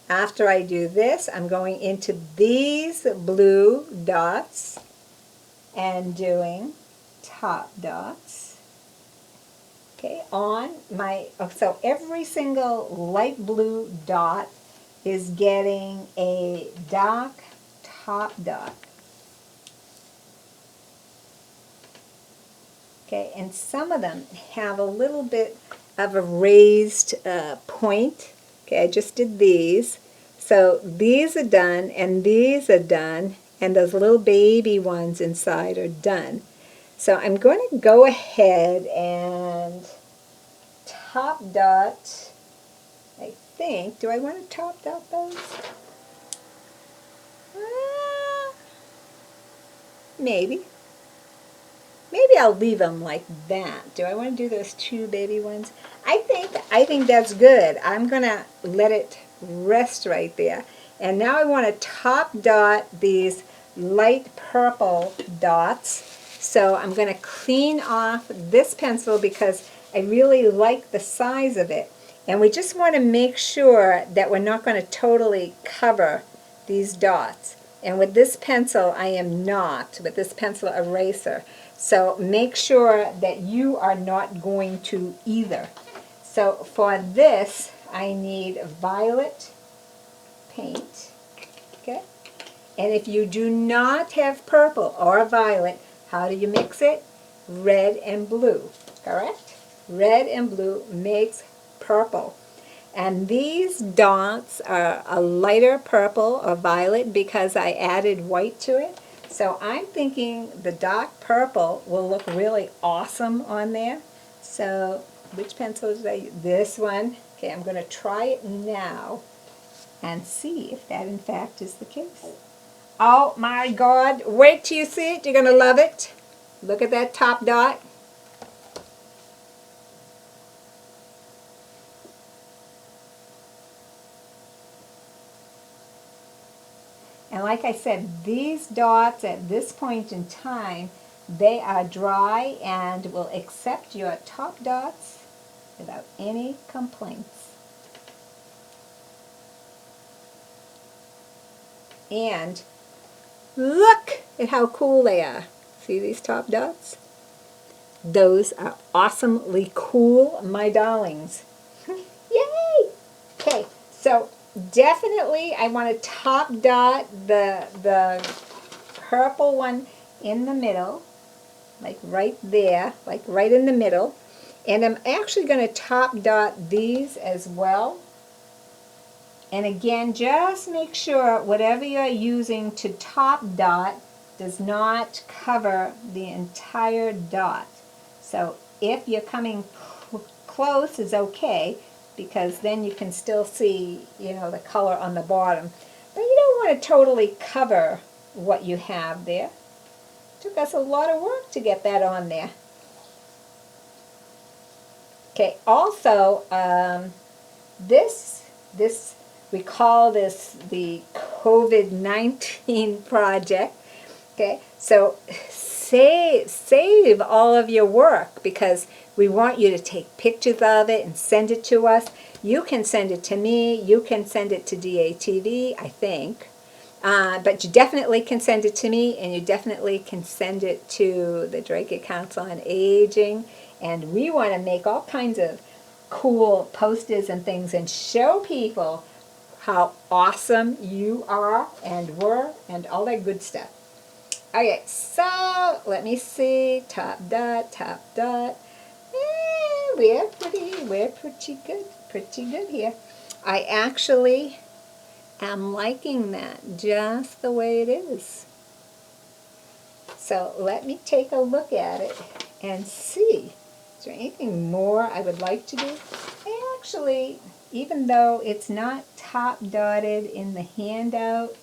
after I do this, I'm going into these blue dots and doing top dots. Okay, on my, so every single light blue dot is getting a dark top dot. Okay, and some of them have a little bit of a raised point. Okay, I just did these. So these are done, and these are done, and those little baby ones inside are done. So I'm going to go ahead and top dot, I think. Do I want to top dot those? Maybe. Maybe I'll leave them like that. Do I want to do those two baby ones? I think that's good. I'm going to let it rest right there. And now I want to top dot these light purple dots. So I'm going to clean off this pencil because I really like the size of it. And we just want to make sure that we're not going to totally cover these dots. And with this pencil, I am not, with this pencil eraser. So make sure that you are not going to either. So for this, I need violet paint, okay? And if you do not have purple or violet, how do you mix it? Red and blue, correct? Red and blue makes purple. And these dots are a lighter purple or violet because I added white to it. So I'm thinking the dark purple will look really awesome on there. So which pencil did I use? This one. Okay, I'm going to try it now. and see if that in fact is the case. Oh my God, wait till you see it, you're going to love it. Look at that top dot. And like I said, these dots at this point in time, they are dry and will accept your top dots without any complaints. And look at how cool they are. See these top dots? Those are awesomely cool, my darlings. Yay! Okay, so definitely I want to top dot the purple one in the middle, like right there, like right in the middle. And I'm actually going to top dot these as well. And again, just make sure whatever you're using to top dot does not cover the entire dot. So if you're coming close is okay, because then you can still see, you know, the color on the bottom. But you don't want to totally cover what you have there. It took us a lot of work to get that on there. Okay, also, this we call this the COVID-19 project. Okay, so save all of your work, because we want you to take pictures of it and send it to us. You can send it to me. You can send it to DATV, I think. But you definitely can send it to me, and you definitely can send it to the Dracut Council on Aging. And we want to make all kinds of cool posters and things and show people how awesome you are and were and all that good stuff. Okay, so let me see. Top dot, top dot. We're pretty good here. I actually am liking that just the way it is. So let me take a look at it and see. Is there anything more I would like to do? I actually, even though it's not top dotted in the handout,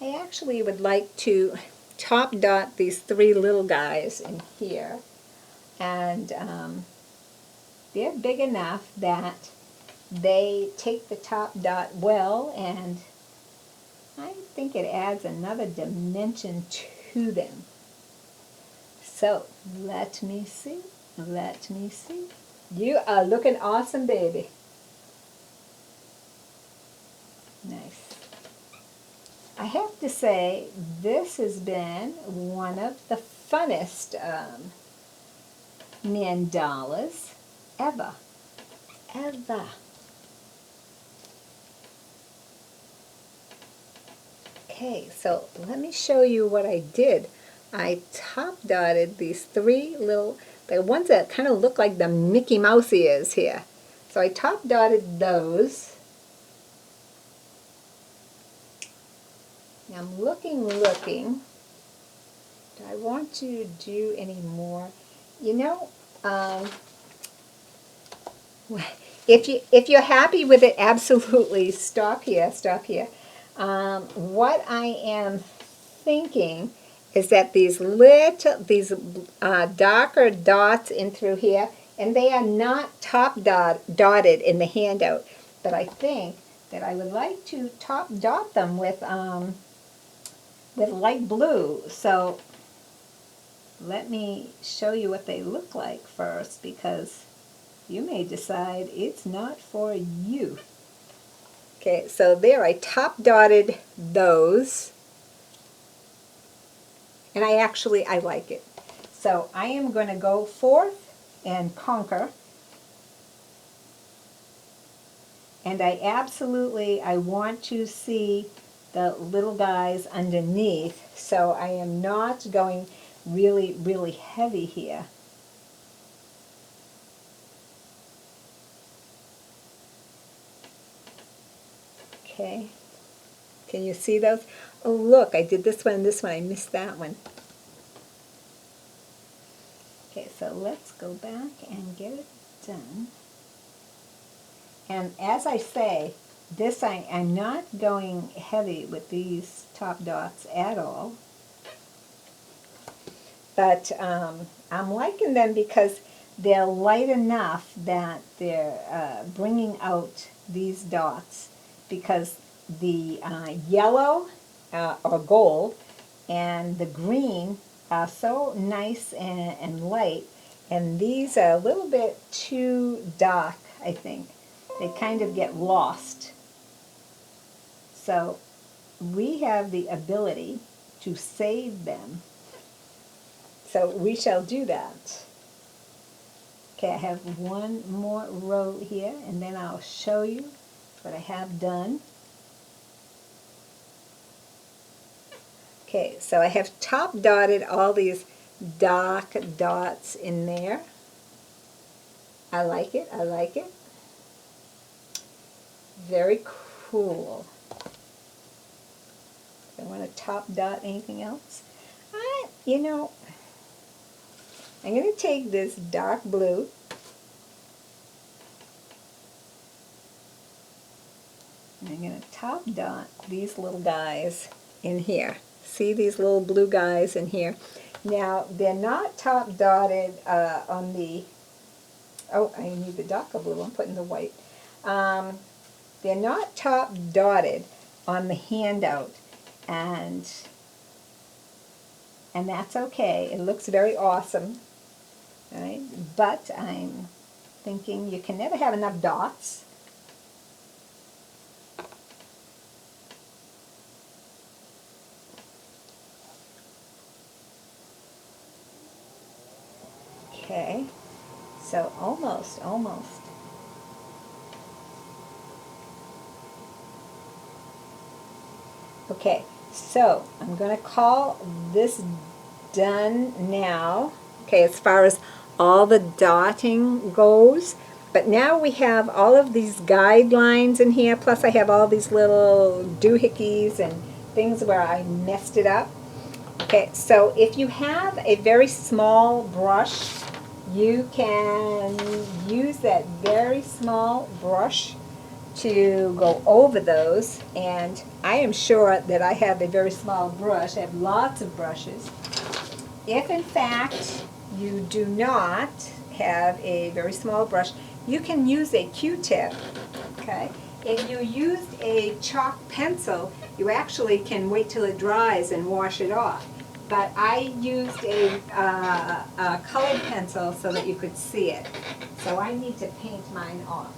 I actually would like to top dot these three little guys in here. And they're big enough that they take the top dot well, and I think it adds another dimension to them. So, let me see. Let me see. You are looking awesome, baby. Nice. I have to say, this has been one of the funnest mandalas ever. Ever. Okay, so let me show you what I did. I top dotted these three little, the ones that kind of look like the Mickey Mouse ears here. So I top dotted those. Now I'm looking. Do I want to do any more? You know, if you're happy with it, absolutely stop here, stop here. What I am thinking is that these darker dots in through here, and they are not top dotted in the handout, but I think that I would like to top dot them with light blue. So let me show you what they look like first, because you may decide it's not for you. Okay, so there I top dotted those, and I like it. So I am going to go forth and conquer, and I want to see the little guys underneath, so I am not going really heavy here. Okay, can you see those? Oh look, I did this one and this one, I missed that one. Okay, so let's go back and get it done. And as I say, This I'm not going heavy with these top dots at all, but I'm liking them because they're light enough that they're bringing out these dots, because the yellow or gold and the green are so nice and light, and these are a little bit too dark, I think. They kind of get lost. So we have the ability to save them. So we shall do that. Okay, I have one more row here, and then I'll show you what I have done. Okay, so I have top dotted all these dark dots in there. I like it, I like it. Very cool. I want to top dot anything else. You know, I'm going to take this dark blue and I'm going to top dot these little guys in here. See these little blue guys in here? Now, they're not top dotted on the, oh, I need the darker blue, I'm putting the white. They're not top dotted on the handout, and that's okay. It looks very awesome, right? But I'm thinking you can never have enough dots. Okay, so almost. Okay, so I'm going to call this done now. Okay, as far as all the dotting goes. But now we have all of these guidelines in here, plus I have all these little doohickeys and things where I messed it up. Okay, so if you have a very small brush, you can use that very small brush to go over those, and I am sure that I have a very small brush. I have lots of brushes. If in fact you do not have a very small brush, you can use a Q-tip, okay? If you used a chalk pencil, you actually can wait till it dries and wash it off. But I used a colored pencil so that you could see it. So I need to paint mine off.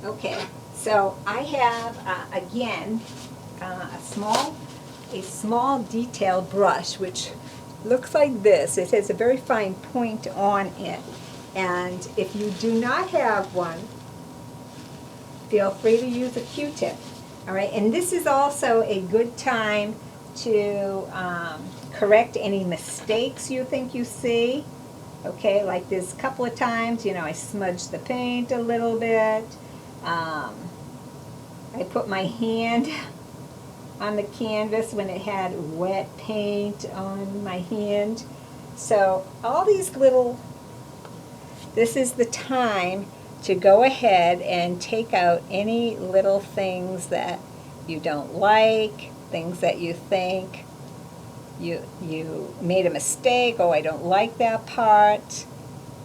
Okay, so I have, again, a small detailed brush, which looks like this. It has a very fine point on it. And if you do not have one, feel free to use a Q-tip. All right, and this is also a good time to correct any mistakes you think you see. Okay, like there's a couple of times, you know, I smudged the paint a little bit. I put my hand on the canvas when it had wet paint on my hand. So all these little, this is the time to go ahead and take out any little things that you don't like, things that you think you made a mistake. Oh, I don't like that part.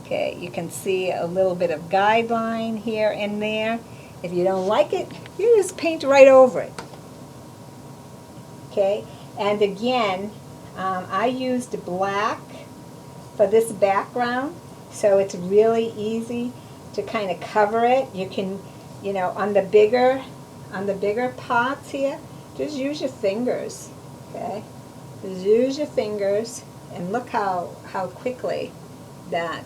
Okay, you can see a little bit of guideline here and there. If you don't like it, you just paint right over it. Okay, and again, I used black for this background, so it's really easy to kind of cover it. You can, you know, on the bigger pots here, just use your fingers. Okay, just use your fingers, and look how quickly that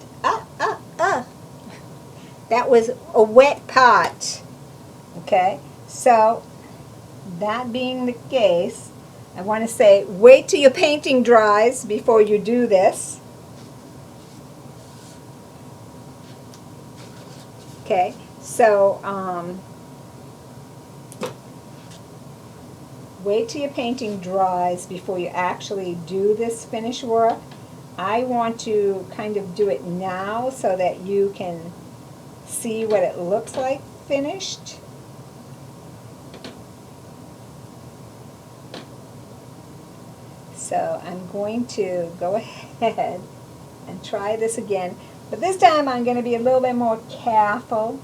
that was a wet pot. Okay, so that being the case, I want to say wait till your painting dries before you do this. Okay, so wait till your painting dries before you actually do this finish work. I want to kind of do it now so that you can see what it looks like finished. So I'm going to go ahead and try this again, but this time I'm going to be a little bit more careful.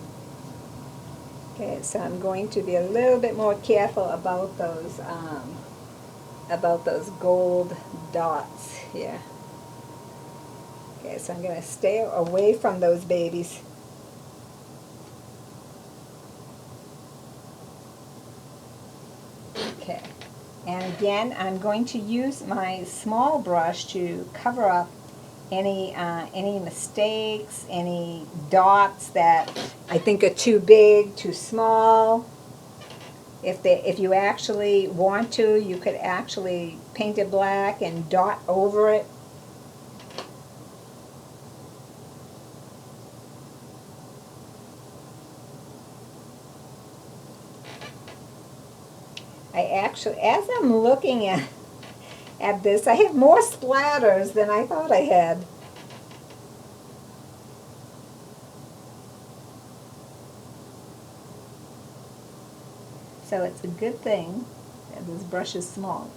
Okay, so I'm going to be a little bit more careful about those gold dots here. Okay, so I'm going to stay away from those babies. Okay, and again, I'm going to use my small brush to cover up any mistakes, any dots that I think are too big, too small. If you actually want to, you could actually paint it black and dot over it. I actually, as I'm looking at this, I have more splatters than I thought I had. So it's a good thing that this brush is small.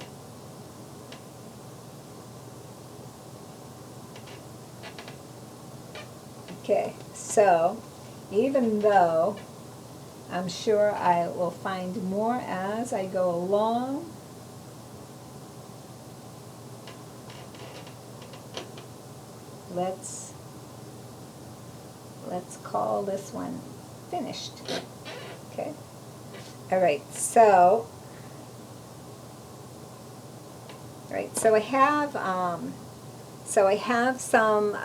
Okay, so even though I'm sure I will find more as I go along, let's call this one finished. Okay. All right. So I have some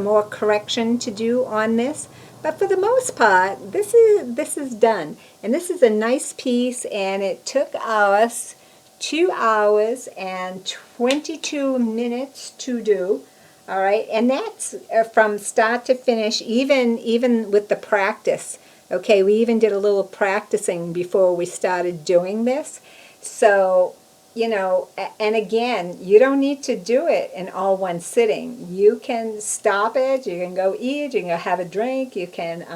more correction to do on this, but for the most part, this is done, and this is a nice piece, and it took us 2 hours and 22 minutes to do. All right, and that's from start to finish, even with the practice. Okay, we even did a little practicing before we started doing this. So, you know, and again, you don't need to do it in all one sitting. You can stop it, you can go eat, you can go have a drink, you can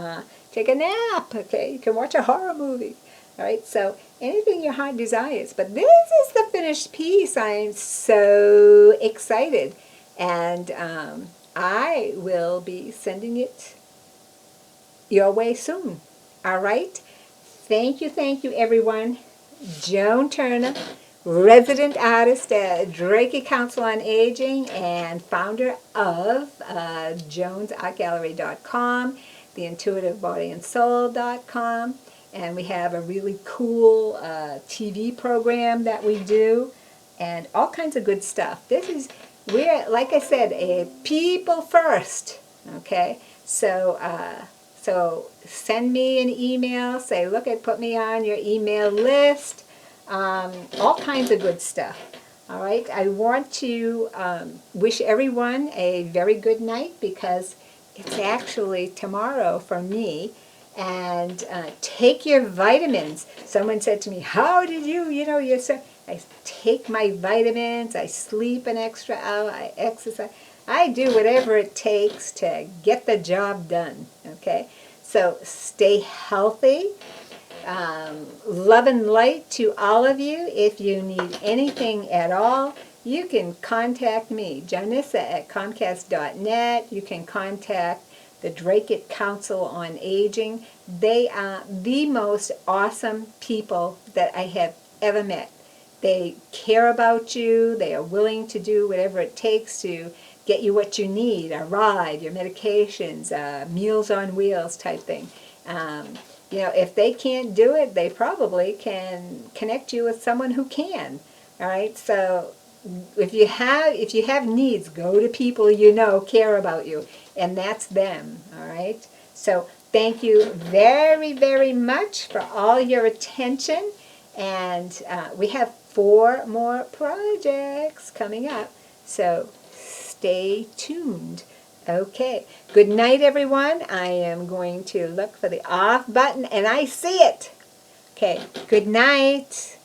take a nap, okay? You can watch a horror movie. All right, so anything your heart desires. But this is the finished piece. I'm so excited. And I will be sending it your way soon. All right? Thank you, everyone. Joan Turner, resident artist at Dracut Council on Aging and founder of jonesartgallery.com, theintuitivebodyandsoul.com, and we have a really cool TV program that we do, and all kinds of good stuff. We're, like I said, a people first, okay? So, so send me an email, say, look, put me on your email list, all kinds of good stuff. All right, I want to wish everyone a very good night because it's actually tomorrow for me. And take your vitamins. Someone said to me, how did you're so... I take my vitamins, I sleep an extra hour, I exercise. I do whatever it takes to get the job done, okay? So stay healthy. Love and light to all of you. If you need anything at all, you can contact me, Janissa@comcast.net. You can contact the Dracut Council on Aging. They are the most awesome people that I have ever met. They care about you. They are willing to do whatever it takes to get you what you need, a ride, your medications, Meals on Wheels type thing. You know, if they can't do it, they probably can connect you with someone who can. All right, so if you have needs, go to people you know care about you, and that's them. All right, so thank you very, very much for all your attention, and we have 4 more projects coming up, so stay tuned. Okay, good night, everyone. I am going to look for the off button, and I see it. Okay, good night.